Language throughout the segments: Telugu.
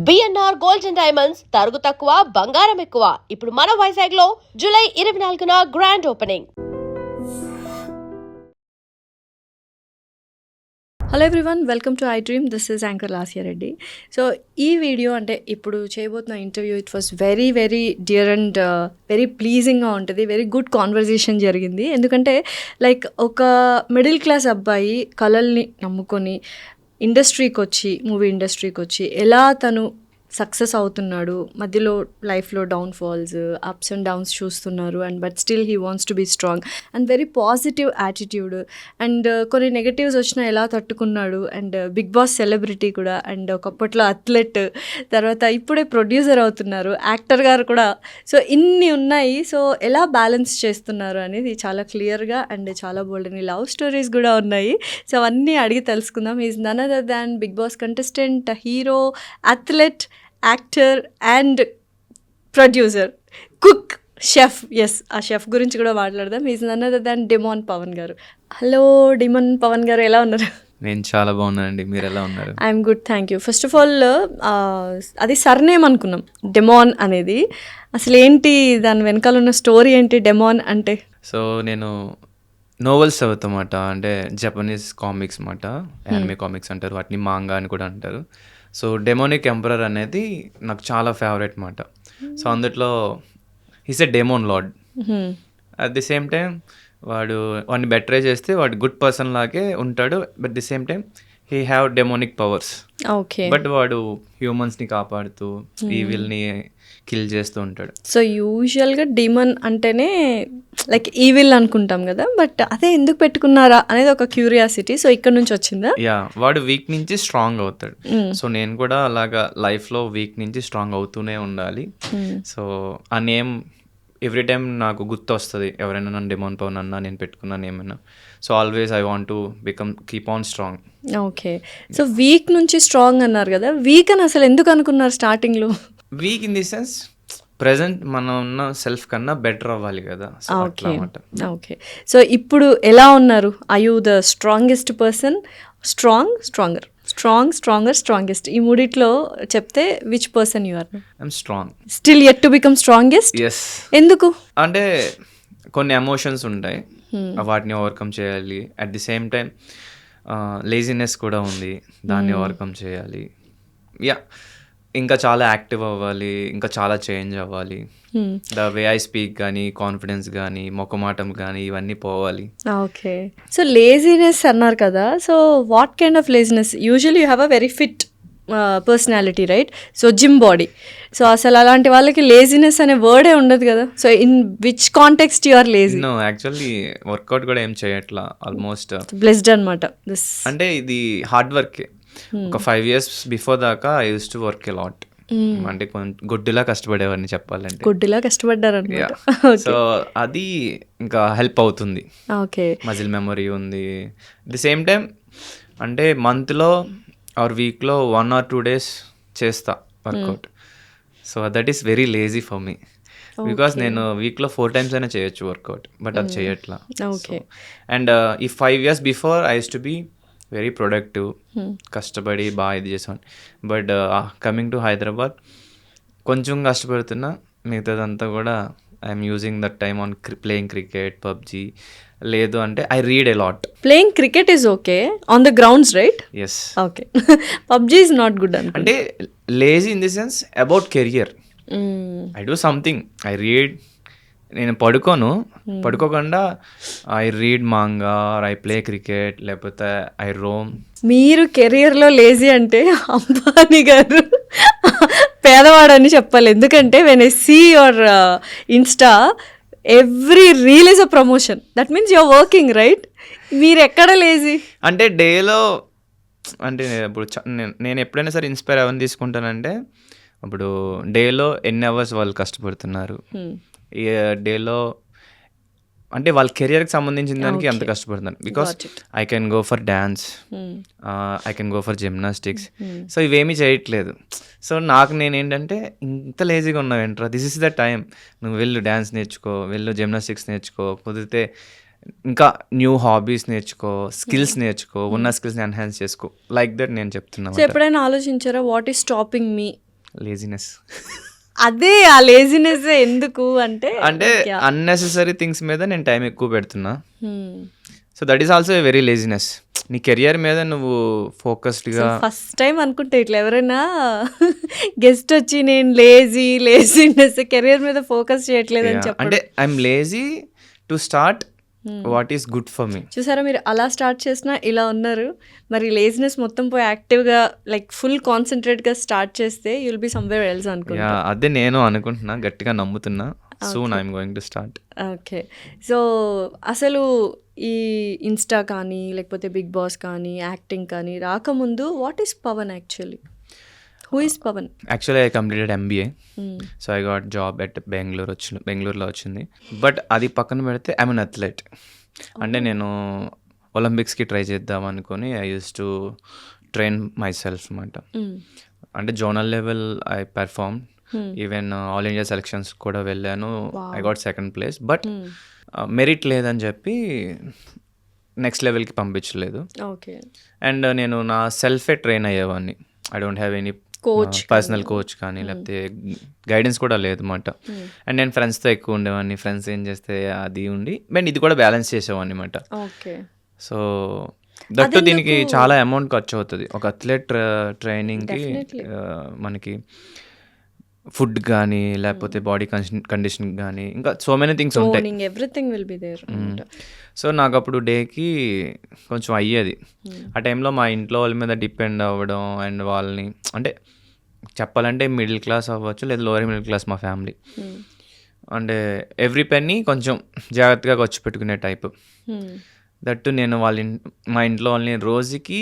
బిఎన్ఆర్ గోల్డ్ అండ్ డైమండ్స్ తరుగు తక్కువ బంగారం ఎక్కువ. ఇప్పుడు మన వైజాగ్ లో జూలై 24న grand opening. Hello everyone, welcome to I dream. This is anchor Lasya Reddy. So ఈ వీడియో అంటే ఇప్పుడు చేయబోతున్న interview it was very very dear and very ప్లీజింగ్గా ఉంటుంది. వెరీ గుడ్ కాన్వర్జేషన్ జరిగింది. ఎందుకంటే లైక్ ఒక మిడిల్ క్లాస్ అబ్బాయి కళల్ని నమ్ముకొని ఇండస్ట్రీకి వచ్చి మూవీ ఇండస్ట్రీకి వచ్చి ఎలా తను సక్సెస్ అవుతున్నాడు, మధ్యలో లైఫ్లో డౌన్ఫాల్స్ అప్స్ అండ్ డౌన్స్ చూస్తున్నారు and but still he wants to be strong and very positive attitude and కొన్ని నెగటివ్స్ వచ్చినా ఎలా తట్టుకున్నాడు అండ్ బిగ్ బాస్ సెలబ్రిటీ కూడా అండ్ ఒకప్పట్లో అథ్లెట్, తర్వాత ఇప్పుడే ప్రొడ్యూసర్ అవుతున్నారు, యాక్టర్ గారు కూడా. సో ఇన్ని ఉన్నాయి. సో ఎలా బ్యాలెన్స్ చేస్తున్నారు అనేది చాలా క్లియర్గా అండ్ చాలా బోల్డ్ అని లవ్ స్టోరీస్ కూడా ఉన్నాయి. సో అవన్నీ అడిగి తెలుసుకుందాం. Is none other than Bigg Boss contestant, hero, athlete, actor and producer, cook, chef. Yes, ఆ షెఫ్ గురించి కూడా మాట్లాడదాం. Is none other than demon Pavan garu. Hello డిమాన్ Pavan గారు, ఎలా ఉన్నారు? నేను చాలా బాగున్నానండి, మీరు ఎలా ఉన్నారు? I'm good, thank you. First of all అది సర్నేమ్ అనుకున్నాం డెమాన్ అనేది. అసలు ఏంటి దాని వెనకాల ఉన్న స్టోరీ ఏంటి డెమాన్ అంటే? సో నేను నోవెల్స్ చదువుతామాట, అంటే జపనీస్ కామిక్స్ మాట, యానిమే కామిక్స్ అంటారు, వాటిని మాంగా అని కూడా అంటారు. సో డెమోనిక్ ఎంపరర్ అనేది నాకు చాలా ఫేవరెట్ మాట. సో అందులో he's a demon lord. At the same time వాడిని బెటరే చేస్తే వాడు గుడ్ పర్సన్ లాగే ఉంటాడు. But the same time he have demonic powers. Okay. But వాడు హ్యూమన్స్ని కాపాడుతూ ఈవిల్ని కిల్ చేస్తూ ఉంటాడు. సో యూజువల్గా డిమన్ అంటేనే లైక్ ఈవిల్ అనుకుంటాం కదా, బట్ అదే ఎందుకు పెట్టుకున్నారా అనేది ఒక క్యూరియాసిటీ. సో ఇక్కడ నుంచి వచ్చిందా? యా, వాడు వీక్ నుంచి స్ట్రాంగ్ అవుతాడు. సో నేను కూడా అలాగా లైఫ్లో వీక్ నుంచి స్ట్రాంగ్ అవుతూనే ఉండాలి. సో ఆ నేమ్ ఎవ్రీ టైమ్ నాకు గుర్తు వస్తుంది. ఎవరైనా నన్ను డెమాన్ పవన్ అన్నా, నేను పెట్టుకున్నాను ఏమైనా. So always I want to keep on strong. Okay. So weak నుంచి స్ట్రాంగ్ అన్నారు కదా, వీక్ అని అసలు ఎందుకు అనుకున్నారు స్టార్టింగ్లో? Week in the sense present మనం ఉన్న సెల్ఫ్ కన్నా బెటర్ అవ్వాలి కదా. Okay okay. సో ఇప్పుడు ఎలా ఉన్నారు? I you the strongest person, stronger, strongest, ఈ మూడిట్లో చెప్తే which person you are? I'm strong. Still yet to become strongest? Yes. ఎందుకు అంటే కొన్ని ఎమోషన్స్ ఉంటాయి, వాటిని ఓవర్కమ్ చేయాలి. At the same time laziness కూడా ఉంది, దాన్ని ఓవర్కమ్ చేయాలి. యా, ఇంకా చాలా యాక్టివ్ అవ్వాలి, ఇంకా చాలా చేంజ్ అవ్వాలి. ద వే ఐ స్పీక్ కానీ, కాన్ఫిడెన్స్ కానీ, మొక్కమాటం కానీ, ఇవన్నీ పోవాలి. ఓకే. సో లేజినెస్ అన్నారు కదా, so what kind of laziness? Usually you have a very fit personality, right? So gym body. So అసలు అలాంటి వాళ్ళకి లేజినెస్ అనే వర్డే ఉండదు కదా. So in which context you are lazy? No, actually workout కూడా ఏం చేయట్లా, ఆల్మోస్ట్ బ్లెస్డ్ అనమాట. అంటే ఇది హార్డ్ వర్కే. ఒక 5 years బిఫోర్ దాకా I use to work a lot. అంటే కొంచెం గుడ్డిలా కష్టపడేవాడిని చెప్పాలంటే. గుడ్డిలా కష్టపడ్డారన్నమాట. సో అది ఇంకా హెల్ప్ అవుతుంది. ఓకే. మజిల్ మెమరీ ఉంది. ది సేమ్ టైం అంటే మంత్లో ఆర్ వీక్లో 1 or 2 days చేస్తా workout. So that is very lazy for me, because నేను వీక్లో 4 times అయినా చేయొచ్చు వర్కౌట్, బట్ అది చేయట్లా. ఓకే. అండ్ ఈ 5 years before I use to be very productive, కష్టపడి బాగా ఇది చేసాను. బట్ కమింగ్ టు హైదరాబాద్ కొంచెం కష్టపడుతున్నా, మిగతాదంతా కూడా I'm using that time on playing cricket, PUBG, లేదు అంటే I read a lot. Playing cricket is okay on the grounds, right? Yes. Okay. PUBG is not good అంటే lazy in the sense about career. I do something, I read. నేను పడుకోకుండా I read manga, I play cricket, లేకపోతే ఐ రోమ్. మీరు కెరియర్లో లేజీ అంటే అంబానీ గారు పేదవాడని చెప్పాలి. ఎందుకంటే when I see your Insta, every reel is a promotion. That means your working, right? మీరు ఎక్కడ లేజీ? అంటే డేలో, అంటే ఇప్పుడు నేను ఎప్పుడైనా సరే ఇన్స్పైర్ అవ్వని తీసుకుంటానంటే, ఇప్పుడు డేలో ఎన్ని అవర్స్ వాళ్ళు కష్టపడుతున్నారు, ఈ డేలో అంటే వాళ్ళ కెరియర్కి సంబంధించిన దానికి ఎంత కష్టపడుతున్నారు. Because I can go for dance, I can go for gymnastics. So ఇవేమీ చేయట్లేదు. సో నేనేంటంటే ఇంత లేజీగా ఉన్నావు ఏంట్రా, దిస్ ఇస్ ద టైం, నువ్వు వెళ్ళు డ్యాన్స్ నేర్చుకో, వెళ్ళు జిమ్నాస్టిక్స్ నేర్చుకో, కుదిరితే ఇంకా న్యూ హాబీస్ నేర్చుకో, స్కిల్స్ నేర్చుకో, ఉన్న స్కిల్స్ని ఎన్హాన్స్ చేసుకో, లైక్ దట్ నేను చెప్తున్నాను. ఎప్పుడైనా ఆలోచించారా what is stopping me laziness. అదే ఆ లేజినెస్ ఎందుకు అంటే అంటే అన్నెసెసరీ థింగ్స్ మీద నేను టైం ఎక్కువ పెడుతున్నా. So that is also very laziness. నీ కెరియర్ మీద నువ్వు ఫోకస్డ్గా. ఫస్ట్ టైం అనుకుంటే ఇట్లా ఎవరైనా గెస్ట్ వచ్చి నేను లేజినెస్ కెరియర్ మీద ఫోకస్ చేయట్లేదు అని చెప్పండి. అంటే I'm lazy to start what is good for me. చూసారా, మీరు అలా స్టార్ట్ చేసినా ఇలా ఉన్నారు. మరి లేజినెస్ మొత్తం పోయి యాక్టివ్గా లైక్ ఫుల్ కాన్సన్ట్రేట్గా స్టార్ట్ చేస్తే యుల్ బి సమ్వేర్ ఎల్స్ అనుకుంటా. అదే నేను అనుకుంటున్నా, గట్టిగా నమ్ముతున్నా. Soon I'm going to start. Okay. So అసలు ఈ ఇన్స్టా కానీ లేకపోతే బిగ్ బాస్ కానీ యాక్టింగ్ కానీ రాకముందు what is Pavan actually? Who is Pavan? Actually I completed MBA. So I got job at బెంగళూరులో వచ్చింది. బట్ అది పక్కన పెడితే ఐఎమ్ అన్ అథ్లెట్. అంటే నేను ఒలింపిక్స్కి ట్రై చేద్దాం అనుకొని I use to train myself అనమాట. అంటే zonal level I perform, even all India selections కూడా వెళ్ళాను. I got second place. But merit లేదని చెప్పి నెక్స్ట్ లెవెల్కి పంపించలేదు. ఓకే. అండ్ నేను నా సెల్ఫే ట్రైన్ అయ్యేవాడిని. I don't have any personal coach కానీ లేకపోతే గైడెన్స్ కూడా లేదు అన్నమాట. అండ్ నేను ఫ్రెండ్స్తో ఎక్కువ ఉండేవాడిని. ఫ్రెండ్స్ ఏం చేస్తే అది ఉండి బట్ ఇది కూడా బ్యాలెన్స్ చేసేవాడిని అనమాట. ఓకే. సో దట్టు దీనికి చాలా అమౌంట్ ఖర్చు అవుతుంది. ఒక అథ్లెట్ ట్రైనింగ్కి మనకి ఫుడ్ కానీ లేకపోతే బాడీ కండిషన్ కానీ ఇంకా సో మెనీ థింగ్స్ ఉంటాయి. Everything will be there. So నాకు అప్పుడు డేకి కొంచెం అయ్యేది. ఆ టైంలో మా ఇంట్లో వాళ్ళ మీద డిపెండ్ అవ్వడం అండ్ వాళ్ళని అంటే చెప్పాలంటే మిడిల్ క్లాస్ అవ్వచ్చు లేదా లోవర్ మిడిల్ క్లాస్ మా ఫ్యామిలీ. అంటే ఎవ్రీ పెన్నీ కొంచెం జాగ్రత్తగా ఖర్చు పెట్టుకునే టైపు. దట్టు నేను మా ఇంట్లో వాళ్ళని రోజుకి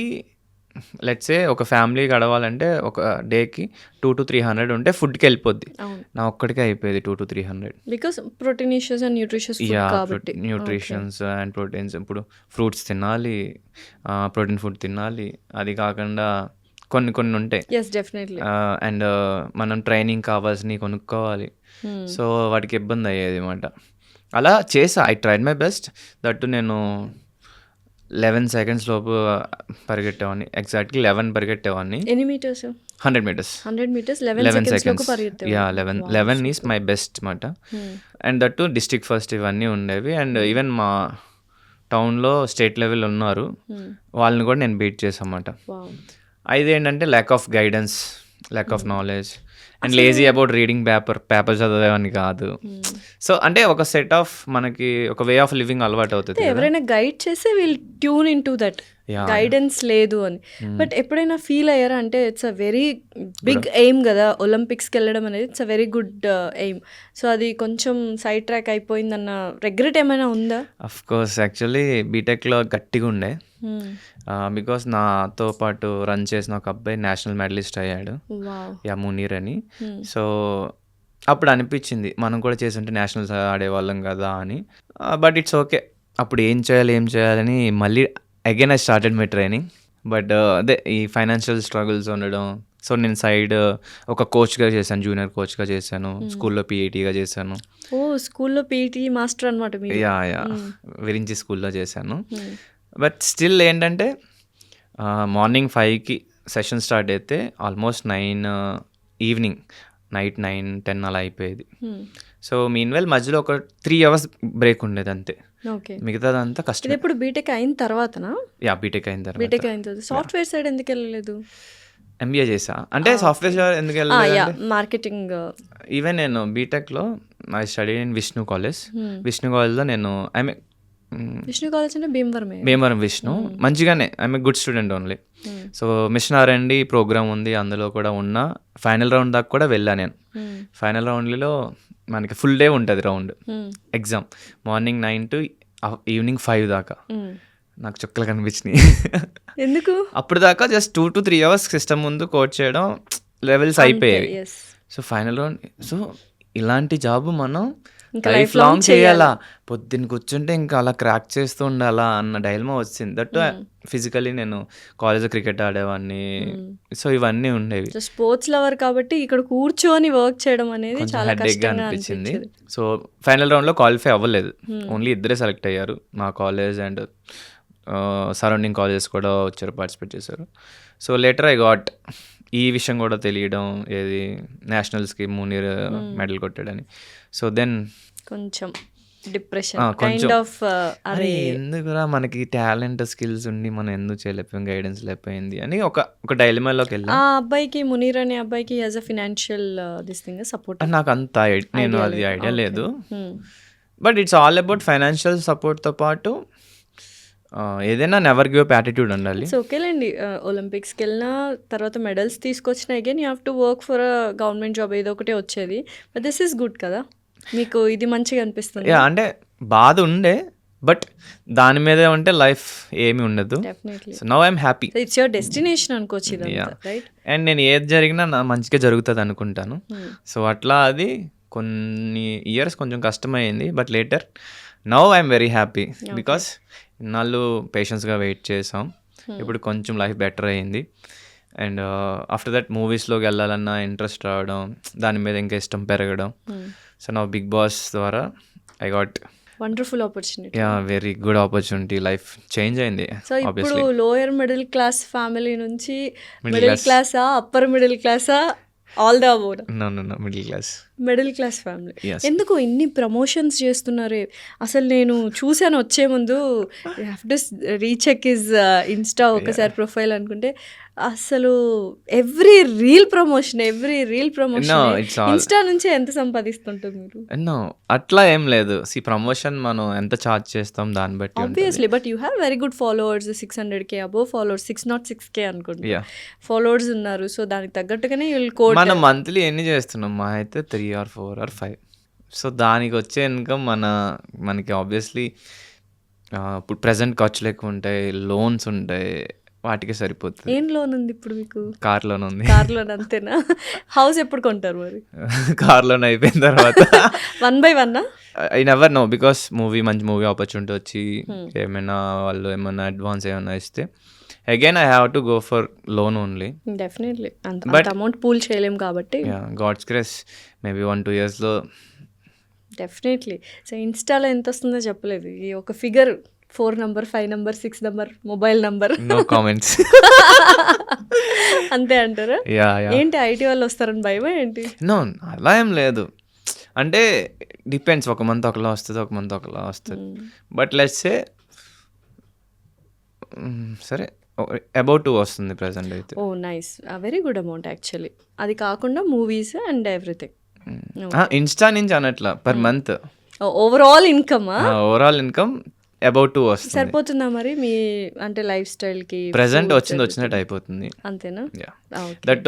లెట్సే ఒక ఫ్యామిలీ గడవాలంటే ఒక డేకి 200 to 300 ఉంటే ఫుడ్కి వెళ్ళిపోద్ది. నా ఒక్కడికే అయిపోయేది 200 to 300. Because proteinaceous and nutritious కాబట్టి. Nutritions and proteins. ఇప్పుడు ఫ్రూట్స్ తినాలి, ప్రోటీన్ ఫుడ్ తినాలి, అది కాకుండా కొన్ని ఉంటాయి. Yes definitely. అండ్ మనం ట్రైనింగ్ కావాల్సినవి కొనుక్కోవాలి. సో వాటికి ఇబ్బంది అయ్యేది అన్నమాట. అలా చేసా. I tried my best. That నేను 11 seconds లోపు పరిగెట్టేవాడిని. ఎగ్జాక్ట్లీ 11 పరిగెట్టేవాడిని. ఎన్ని metres? 100 meters. 100 meters 11 seconds. Yeah 11 is my best మాట. అండ్ దట్టు డిస్ట్రిక్ట్ ఫస్ట్ ఇవన్నీ ఉండేవి. అండ్ ఈవెన్ మా టౌన్లో స్టేట్ లెవెల్ ఉన్నారు, వాళ్ళని కూడా నేను బీట్ చేసామాట. అది ఏంటంటే lack of guidance, lack of knowledge and lazy about reading paper చదివేవని కాదు. సో అంటే ఒక సెట్ ఆఫ్ మనకి ఒక వే ఆఫ్ లివింగ్ అలవాటు అవుతుంది. ఎవరైనా గైడ్ చేస్తే will tune in to that. Guidance లేదు అని. బట్ ఎప్పుడైనా ఫీల్ అయ్యారా? అంటే it's a very big aim కదా ఒలింపిక్స్కి వెళ్ళడం అనేది. It's a very good aim. So అది కొంచెం సైడ్ ట్రాక్ అయిపోయిందన్న రిగ్రెట్ ఏమైనా ఉందా? Of course. యాక్చువల్లీ బీటెక్లో గట్టిగా ఉండే. బికాస్ నాతో పాటు రన్ చేసిన ఒక అబ్బాయి నేషనల్ మెడలిస్ట్ అయ్యాడు, మునీర్ అని. సో అప్పుడు అనిపించింది మనం కూడా చేస్తుంటే నేషనల్స్ ఆడేవాళ్ళం కదా అని. But it's okay. అప్పుడు ఏం చేయాలని మళ్ళీ again I started my training. But అదే ఈ ఫైనాన్షియల్ స్ట్రగుల్స్ ఉండడం. సో నేను సైడ్ ఒక కోచ్గా చేశాను, జూనియర్ కోచ్గా చేశాను, స్కూల్లో PETగా చేశాను. ఓ స్కూల్లో PET మాస్టర్ అనమాట. యా విరించి స్కూల్లో చేశాను. బట్ స్టిల్ ఏంటంటే మార్నింగ్ 5కి సెషన్ స్టార్ట్ అయితే ఆల్మోస్ట్ 9 ఈవినింగ్ నైట్ 9-10 అలా అయిపోయేది. సో మీన్వెల్ మధ్యలో ఒక 3 hours బ్రేక్ ఉండేది అంతే. మిగతాదంతా కష్టం. ఇప్పుడు బీటెక్ అయిన తర్వాతనా? యా బీటెక్ అయిన తర్వాత. సాఫ్ట్వేర్ సైడ్ ఎందుకు వెళ్ళలేదు? MBA చేసా. అంటే సాఫ్ట్వేర్ సైడ్ ఎందుకు వెళ్ళలేదు? మార్కెటింగ్. ఈవెన్ నేను బీటెక్లో ఐ స్టడీ ఇన్ విష్ణు కాలేజ్లో నేను విష్ణు కాలేజ్ అంటే భీమవరం విష్ణు. మంచిగానే I'm a good student only. So mission R&D programme ఉంది, అందులో కూడా ఉన్నా. ఫైనల్ రౌండ్ దాకా కూడా వెళ్ళా నేను. ఫైనల్ రౌండ్లో మనకి ఫుల్ డే ఉంటుంది round exam. Morning 9 to evening 5 దాకా. నాకు చుక్కలు కనిపించినాయి. ఎందుకు? అప్పుడు దాకా జస్ట్ 2 to 3 hours సిస్టమ్ ముందు కోడ్ చేయడం లెవెల్స్ అయిపోయేవి. So final round. సో ఇలాంటి జాబ్ మనం లైఫ్ లాంగ్ చేయాలా, పొద్దున్న కూర్చుంటే ఇంకా అలా క్రాక్ చేస్తూ ఉండాలా అన్న డైలమా వచ్చింది. దట్ ఫిజికలీ నేను కాలేజ్లో క్రికెట్ ఆడేవాడిని. సో ఇవన్నీ ఉండేవి. స్పోర్ట్స్ లవర్ కాబట్టి ఇక్కడ కూర్చొని వర్క్ చేయడం అనేది చాలా హెడేక్గా అనిపించింది. సో ఫైనల్ రౌండ్లో క్వాలిఫై అవ్వలేదు. ఓన్లీ 2 సెలెక్ట్ అయ్యారు. మా కాలేజ్ అండ్ సరౌండింగ్ కాలేజెస్ కూడా వచ్చారు, పార్టిసిపేట్ చేశారు. సో లేటర్ ఐ గాట్ ఈ విషయం కూడా తెలియడం, ఏది నేషనల్స్కి మునీర్ మెడల్ కొట్టాడని. సో దెన్ కొంచెం డిప్రెషన్ కొంచెం కైండ్ ఆఫ్ అరే ఎందుకురా మనకి టాలెంట్ స్కిల్స్ ఉండి మనం ఎందుకు చేయలేకపోయాం, గైడెన్స్ లేకపోయింది అని ఒక డైలమాలోకి వెళ్ళాం. ఆ అబ్బాయికి మునీర్ అనే అబ్బాయికి as a financial this thing support నాకు అంత నేను అది ఐడియా లేదు. But it's all about financial సపోర్ట్తో పాటు ఏదైనా నెవర్ గివ్ అప్ యాటిట్యూడ్ ఉండాలి. సో ఓకేలేండి, ఒలింపిక్స్కి వెళ్ళినా తర్వాత మెడల్స్ తీసుకొచ్చిన again you have to work for a government job ఏదో ఒకటే వచ్చేది. బట్ దిస్ ఈస్ గుడ్ కదా, మీకు ఇది మంచిగా అనిపిస్తుంది. అంటే బాధ ఉండే, బట్ దాని మీదే ఉంటే లైఫ్ ఏమి ఉండదు. Definitely so now I'm happy. It's your destination అనుకోవచ్చు ఇదంతా, రైట్? అండ్ నేను ఏది జరిగినా నా మంచిగా జరుగుతుంది అనుకుంటాను. సో అట్లా అది కొన్ని ఇయర్స్ కొంచెం కష్టమైంది, but later now I'm very happy because ఇన్నాళ్ళు పేషెన్స్గా వెయిట్ చేసాం. ఇప్పుడు కొంచెం లైఫ్ బెటర్ అయ్యింది. అండ్ ఆఫ్టర్ దట్ మూవీస్లోకి వెళ్ళాలన్న ఇంట్రెస్ట్ రావడం, దాని మీద ఇంకా ఇష్టం పెరగడం. సో నా బిగ్ బాస్ ద్వారా I got wonderful opportunity. Very good opportunity. Life change అయింది. సో ఇప్పుడు obviously lower middle class family నుంచి మిడిల్ క్లాసా, అప్పర్ మిడిల్ క్లాసా, all the about? Middle class. Middle class family. Yes. ఎందుకు ఇన్ని ప్రమోషన్స్ చేస్తున్నారే? అసలు నేను చూశాను వచ్చే ముందు, have to recheck his Insta ఒకసారి ప్రొఫైల్ అనుకుంటే అసలు every reel promotion No, it's all- Insta నుంచి ఎంత సంపాదిస్తుంటారు మీరు? నో అట్లా ఏం లేదు. ప్రమోషన్ మనం ఎంత ఛార్జ్ చేస్తాం దాన్ని బట్టి ఉంటుంది. Obviously, but you have very good followers, 600K above followers, 606K అనుకుంటా Yeah. ఫాలోవర్స్ ఉన్నారు. సో దానికి తగ్గట్టుగానే యుల్ కోట్. మనం మంత్లీ ఎన్ని చేస్తున్నాం? మా అయితే 3 or 4 or 5. సో దానికి వచ్చే ఇన్కమ్ మనకి ఆబ్వియస్లీ ఇప్పుడు ప్రజెంట్ ఖర్చులు ఎక్కువ ఉంటాయి, లోన్స్ ఉంటాయి, వాటికి సరిపోతుంది. ఏం లోన్ ఉంది ఇప్పుడు మీకు? కార్ లోన్ ఉంది. కార్ లోన్ అంతేనా? హౌస్ ఎప్పుడు కొంటారు మరి? కార్ లోన్ అయిపోయిన తర్వాత 1 by 1 I never know, because మంచి మూవీ ఆపర్చునిటీ వచ్చి ఏమైనా వాళ్ళు ఏమైనా అడ్వాన్స్ ఏమైనా ఇస్తే again I have to go for loan only. Definitely అంత అమౌంట్ పూల్ చేయలేం కాబట్టి. గాడ్స్ గ్రేస్ మేబీ 1-2 yearsలో. డెఫినెట్లీ. సో ఇన్స్టాలో ఎంత వస్తుందో చెప్పలేదు, ఈ ఒక figure 4 number 5 number 6 number mobile number. No comments. అంతే అంటారా? యా ఏంటి ఐటీ వాళ్ళు వస్తారని భయమా ఏంటి? నో అలా ఏం లేదు. అంటే డిపెండ్స్, ఒక మంత్ ఒకలా వస్తుంది, ఒక మంత్ ఒకలా వస్తుంది. బట్ లెట్స్ సే సరే అబౌట్ 2 వస్తుంది ప్రజెంట్ అయితే. Oh nice, very good amount actually. అది కాకుండా మూవీస్ అండ్ ఎవ్రీథింగ్. ఇన్స్టా నుంచి అనట్లా, per month overall income overall income about 2 వస్తుంది. సరిపోతుందా మరి మీ అంటే లైఫ్ స్టైల్కి? ప్రెసెంట్ వచ్చినట్టు అయిపోతుంది. అంతేనా? That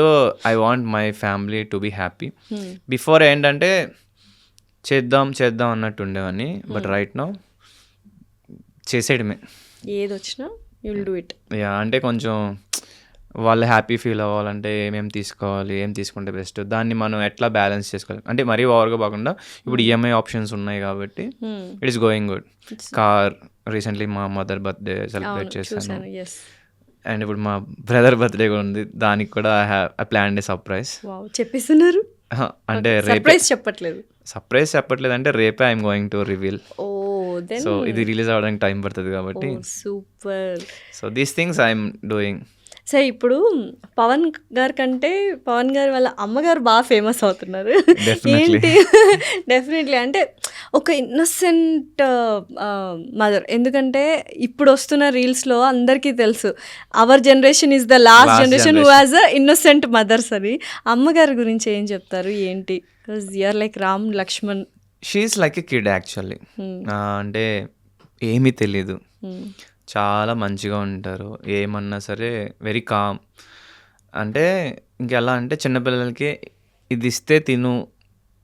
I want my family to be happy. Before ఏంటంటే చేద్దాం అన్నట్టు ఉండేవాడిని, బట్ రైట్ నౌ చేసేయడమే. ఏది వచ్చినా యూ విల్ డూ ఇట్. అంటే కొంచెం వాళ్ళు హ్యాపీ ఫీల్ అవ్వాలంటే ఏమేమి తీసుకోవాలి, ఏం తీసుకుంటే బెస్ట్, దాన్ని మనం ఎట్లా బ్యాలెన్స్ చేసుకోవాలి. అంటే మరీ ఓవర్గా కాకుండా ఇప్పుడు ఈఎంఐ ఆప్షన్స్ ఉన్నాయి కాబట్టి it is going good. Car recently మా మదర్ బర్త్డే సెలబ్రేట్ చేశాను. అండ్ ఇప్పుడు మా బ్రదర్ బర్త్డే కూడా ఉంది, దానికి కూడా ఐ ప్లాన్ ఏ సర్ప్రైజ్. చెప్పేస్తున్నారు అంటే సర్ప్రైజ్ చెప్పట్లేదు. సర్ప్రైజ్ చెప్పట్లేదు అంటే రేపే I'm going to reveal. Oh then so ఇది రిలీజ్ అవ్వడానికి టైం పడుతుంది కాబట్టి. Super. So these things I'm doing. So ఇప్పుడు పవన్ గారి కంటే పవన్ గారి వాళ్ళ అమ్మగారు బాగా ఫేమస్ అవుతున్నారు. ఏంటి? డెఫినెట్లీ అంటే ఒక ఇన్నోసెంట్ మదర్. ఎందుకంటే ఇప్పుడు వస్తున్న రీల్స్లో అందరికీ తెలుసు our generation is the last generation who has a innocent mothers అని. అమ్మగారి గురించి ఏం చెప్తారు ఏంటి? Because you're like Ram Lakshman. She is like a kid actually. అంటే ఏమీ తెలీదు, చాలా మంచిగా ఉంటారు, ఏమన్నా సరే వెరీ కామ్. అంటే ఇంకెలా అంటే చిన్నపిల్లలకి ఇది ఇస్తే తిను,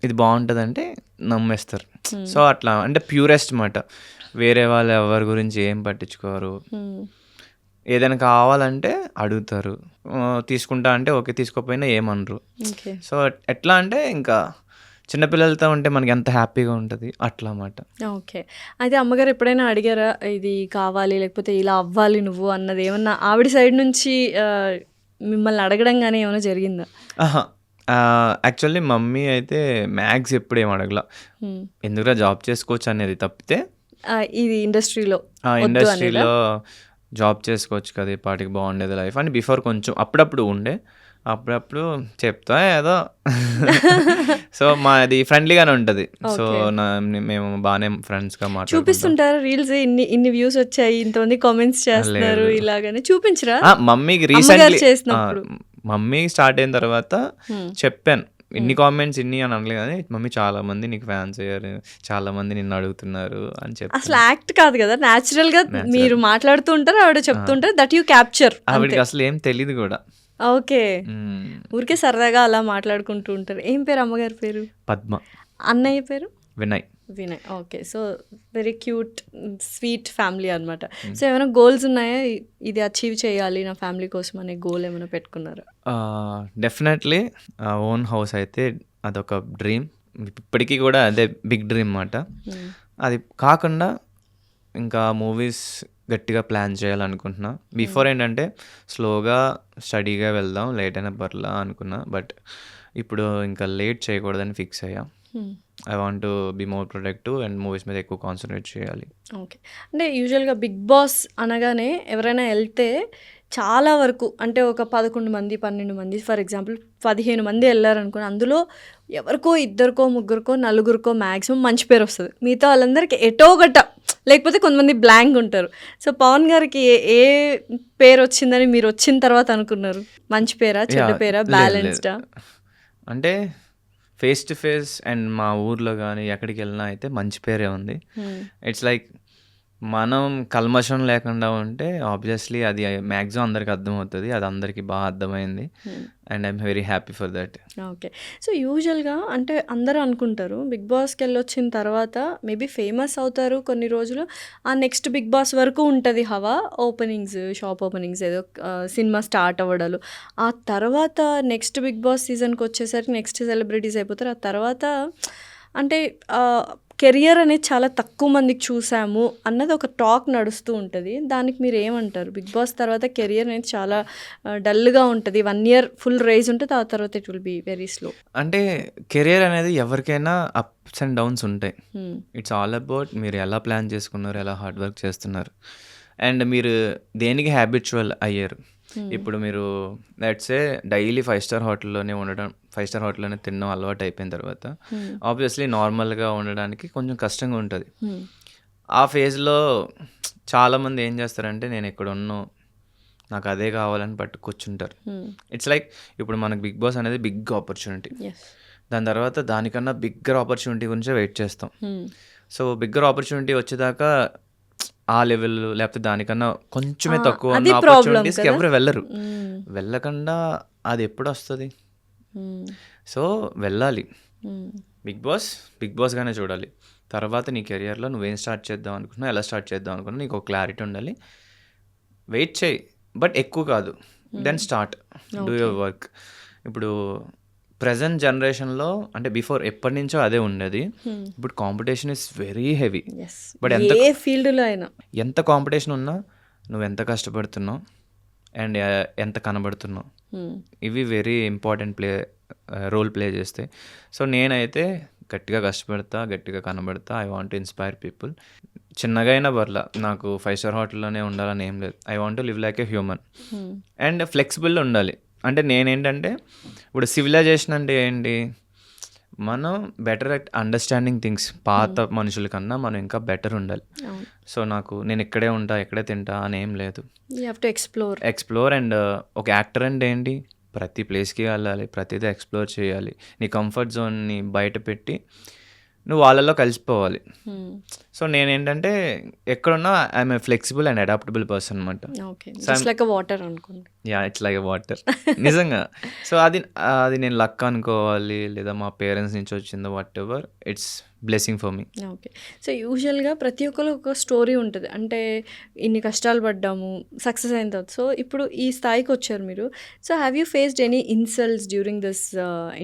ఇది బాగుంటుంది అంటే నమ్మేస్తారు. సో అట్లా అంటే ప్యూరెస్ట్ మాట. వేరే వాళ్ళు ఎవరి గురించి ఏం పట్టించుకోరు. ఏదైనా కావాలంటే అడుగుతారు, తీసుకుంటా అంటే ఓకే, తీసుకోకపోయినా ఏమనరు. సో ఎట్లా అంటే ఇంకా చిన్నపిల్లలతో ఉంటే మనకి ఎంత హ్యాపీగా ఉంటుంది అట్లా అన్నమాట. ఓకే. అయితే అమ్మగారు ఎప్పుడైనా అడిగారా ఇది కావాలి లేకపోతే ఇలా అవ్వాలి నువ్వు అన్నది? ఏమన్నా ఆవిడ సైడ్ నుంచి మిమ్మల్ని అడగడం కానీ ఏమైనా జరిగిందా? యాక్చువల్లీ మమ్మీ అయితే మ్యాథ్స్ ఎప్పుడు ఏం అడగల, ఎందుకురా జాబ్ చేసుకోవచ్చు అనేది తప్పితే ఇది ఇండస్ట్రీలో జాబ్ చేసుకోవచ్చు కదా, పాటికి బాగుండేది లైఫ్ అని బిఫోర్ కొంచెం అప్పుడప్పుడు ఉండే. అప్పుడప్పుడు చెప్తా ఏదో. సో మాది ఫ్రెండ్లీగానే ఉంటుంది. సో మేము బాగానే ఫ్రెండ్స్గా మాట్లాడుకుంటాం. చూపిస్తుంటారా రీల్స్ ఇన్ని వ్యూస్ వచ్చాయి, ఇంతమంది కామెంట్స్ చేస్తున్నారు ఇలాగని చూపించరా? మమ్మీకి రీసెంట్లీ చేసినప్పుడు మమ్మీ స్టార్ట్ అయిన తర్వాత చెప్పాను, ఇన్ని కామెంట్స్ ఇన్ని అని అనలేదు కానీ మమ్మీ చాలా మంది నీకు ఫ్యాన్స్ అయ్యారు, చాలా మంది నిన్ను అడుగుతున్నారు అని చెప్పి. అసలు యాక్ట్ కాదు కదా, న్యాచురల్ గా మీరు మాట్లాడుతూ ఉంటారు, ఆవిడ చెప్తుంటారు, దట్ యూ క్యాప్చర్. ఆవిడకి అసలు ఏం తెలియదు కూడా. ఓకే, ఊరికే సరదాగా అలా మాట్లాడుకుంటూ ఉంటారు. ఏం పేరు అమ్మగారి పేరు? పద్మ. అన్నయ్య పేరు? Vinay. Vinay. Okay, so very cute sweet family అనమాట. సో ఏమైనా గోల్స్ ఉన్నాయా, ఇది అచీవ్ చేయాలి నా ఫ్యామిలీ కోసం అనే గోల్ ఏమైనా పెట్టుకున్నారా? డెఫినెట్లీ ఓన్ హౌస్ అయితే అదొక డ్రీమ్, ఇప్పటికీ కూడా అదే బిగ్ డ్రీమ్ అన్నమాట. అది కాకుండా ఇంకా మూవీస్ గట్టిగా ప్లాన్ చేయాలనుకుంటున్నా. బిఫోర్ ఏంటంటే స్లోగా స్టడీగా వెళ్దాం, లేట్ అయినా పర్లా అనుకున్నా. బట్ ఇప్పుడు ఇంకా లేట్ చేయకూడదని ఫిక్స్ అయ్యా. I want to be more productive and movies మీద ఎక్కువ కాన్సన్ట్రేట్ చేయాలి. ఓకే, అంటే యూజువల్గా బిగ్ బాస్ అనగానే ఎవరైనా వెళ్తే చాలా వరకు అంటే ఒక 11 మంది 12 మంది ఫర్ ఎగ్జాంపుల్ 15 మంది వెళ్ళారనుకోండి, అందులో ఎవరికో ఇద్దరికో ముగ్గురికో నలుగురికో మ్యాక్సిమం మంచి పేరు వస్తుంది. మిగతా వాళ్ళందరికీ ఎటో గట్ట, లేకపోతే కొంతమంది బ్లాంక్ ఉంటారు. సో పవన్ గారికి ఏ పేరు వచ్చిందని మీరు వచ్చిన తర్వాత అనుకున్నారు? మంచి పేరా, చెడ్డ పేరా, బ్యాలెన్స్డా? అంటే ఫేస్ టు ఫేస్ అండ్ మా ఊర్లో కానీ ఎక్కడికి వెళ్ళినా అయితే మంచి పేరే ఉంది. ఇట్స్ లైక్ మనం కల్మషం లేకుండా ఉంటే ఆబ్వియస్లీ అది మ్యాక్సిమం అందరికి అర్థమవుతుంది. అది అందరికీ బాగా అర్థమైంది and I'm very happy for that. Okay, so యూజువల్గా అంటే అందరూ అనుకుంటారు బిగ్ బాస్కి వెళ్ళొచ్చిన తర్వాత మేబీ ఫేమస్ అవుతారు కొన్ని రోజులు, ఆ నెక్స్ట్ బిగ్ బాస్ వరకు ఉంటుంది హవా, ఓపెనింగ్స్, షాప్ ఓపెనింగ్స్, ఏదో సినిమా స్టార్ట్ అవ్వడాలు. ఆ తర్వాత నెక్స్ట్ బిగ్ బాస్ సీజన్కి వచ్చేసరికి నెక్స్ట్ సెలబ్రిటీస్ అయిపోతారు. ఆ తర్వాత అంటే కెరియర్ అనేది చాలా తక్కువ మందికి చూసాము అన్నది ఒక టాక్ నడుస్తూ ఉంటుంది. దానికి మీరు ఏమంటారు? బిగ్ బాస్ తర్వాత కెరియర్ అనేది చాలా డల్గా ఉంటుంది, 1 year ఫుల్ రైజ్ ఉంటుంది, ఆ తర్వాత it will be very slow. అంటే కెరియర్ అనేది ఎవరికైనా అప్స్ అండ్ డౌన్స్ ఉంటాయి. ఇట్స్ ఆల్ అబౌట్ మీరు ఎలా ప్లాన్ చేసుకున్నారు, ఎలా హార్డ్ వర్క్ చేస్తున్నారు అండ్ మీరు దేనికి హ్యాబిచువల్ అయ్యారు. ఇప్పుడు మీరు లెట్సే డైలీ 5-star హోటల్లోనే ఉండడం, 5-star హోటల్లోనే తినడం అలవాటు అయిపోయిన తర్వాత ఆబ్వియస్లీ నార్మల్గా ఉండడానికి కొంచెం కష్టంగా ఉంటుంది. ఆ ఫేజ్లో చాలామంది ఏం చేస్తారంటే నేను ఇక్కడ ఉన్నాను, నాకు అదే కావాలని పట్టు కూర్చుంటారు. ఇట్స్ లైక్ ఇప్పుడు మనకు బిగ్ బాస్ అనేది బిగ్ ఆపర్చునిటీ, దాని తర్వాత దానికన్నా బిగ్గర్ ఆపర్చునిటీ గురించే వెయిట్ చేస్తాం. సో బిగ్గర్ ఆపర్చునిటీ వచ్చేదాకా ఆ లెవెల్ లేకపోతే దానికన్నా కొంచెమే తక్కువ ఉన్న ఆపర్చునిటీస్కి ఎవరు వెళ్ళరు. వెళ్ళకుండా అది ఎప్పుడు వస్తుంది? సో వెళ్ళాలి, బిగ్ బాస్గానే చూడాలి. తర్వాత నీ కెరియర్లో నువ్వేం స్టార్ట్ చేద్దాం అనుకున్నా, ఎలా స్టార్ట్ చేద్దాం అనుకున్నా నీకు ఒక క్లారిటీ ఉండాలి. వెయిట్ చేయి, బట్ ఎక్కువ కాదు. Then start do your work. ఇప్పుడు ప్రజెంట్ జనరేషన్లో అంటే బిఫోర్ ఎప్పటి నుంచో అదే ఉండేది. ఇప్పుడు competition is very heavy. But ఏ ఫీల్డ్లో అయినా ఎంత కాంపిటీషన్ ఉన్నా నువ్వు ఎంత కష్టపడుతున్నావు అండ్ ఎంత కనబడుతున్నావు, ఇవి వెరీ ఇంపార్టెంట్ రోల్ ప్లే చేస్తాయి. సో నేనైతే గట్టిగా కష్టపడతా, గట్టిగా కనబడతా. I want to inspire people. చిన్నగా అయినా పర్లా, నాకు 5-star హోటల్లోనే ఉండాలని ఏం లేదు. I want to live like a human and flexible ఉండాలి. అంటే నేనేంటంటే ఇప్పుడు సివిలైజేషన్ అంటే ఏంటి, మనం బెటర్ అట్ అండర్స్టాండింగ్ థింగ్స్. పాత మనుషుల కన్నా మనం ఇంకా బెటర్ ఉండాలి. సో నేను ఇక్కడే ఉంటా, ఇక్కడే తింటా అని ఏం లేదు. ఎక్స్ప్లోర్ అండ్ ఒక యాక్టర్ అంటే ఏంటి, ప్రతి ప్లేస్కి వెళ్ళాలి, ప్రతిదీ ఎక్స్ప్లోర్ చేయాలి. నీ కంఫర్ట్ జోన్ని బయట పెట్టి నువ్వు వాళ్ళలో కలిసిపోవాలి. సో నేనేంటంటే ఎక్కడున్నా I'm a flexible and adaptable person అనమాట. వాటర్ అనుకోండి. యా, ఇట్స్ లైక్ వాటర్ నిజంగా. సో అది నేను లక్ అనుకోవాలి, లేదా మా పేరెంట్స్ నుంచి వచ్చిందో what ever, it's blessing for me. Okay, so యూజువల్గా ప్రతి ఒక్కరు ఒక స్టోరీ ఉంటుంది. అంటే ఇన్ని కష్టాలు పడ్డాము, సక్సెస్ అయిన తర్వాత సో ఇప్పుడు ఈ స్థాయికి వచ్చారు మీరు. So have you faced any insults during this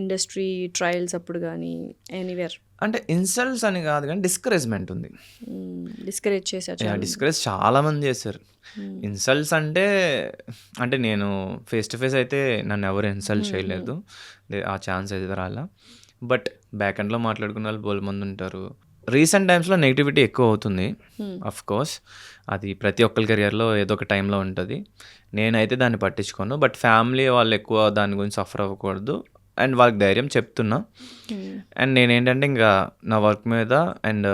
industry trials అప్పుడు కానీ ఎనీవేర్? అంటే ఇన్సల్ట్స్ అని కాదు కానీ డిస్కరేజ్మెంట్ ఉంది. డిస్కరేజ్ చాలా మంది చేశారు. ఇన్సల్ట్స్ అంటే నేను ఫేస్ టు ఫేస్ అయితే నన్ను ఎవరు ఇన్సల్ట్ చేయలేదు, ఆ ఛాన్స్ అయితే రాలా. బట్ బ్యాక్ ఎండ్లో మాట్లాడుకున్న వాళ్ళు బోల్ మంది ఉంటారు. రీసెంట్ టైమ్స్లో నెగిటివిటీ ఎక్కువ అవుతుంది అఫ్ కోర్స్, అది ప్రతి ఒక్కరి కెరియర్లో ఏదో ఒక టైంలో ఉంటుంది. నేనైతే దాన్ని పట్టించుకోను, బట్ ఫ్యామిలీ వాళ్ళు ఎక్కువ దాని గురించి సఫర్ అవ్వకూడదు అండ్ వాళ్ళకి ధైర్యం చెప్తున్నా. అండ్ నేనేంటంటే ఇంకా నా వర్క్ మీద అండ్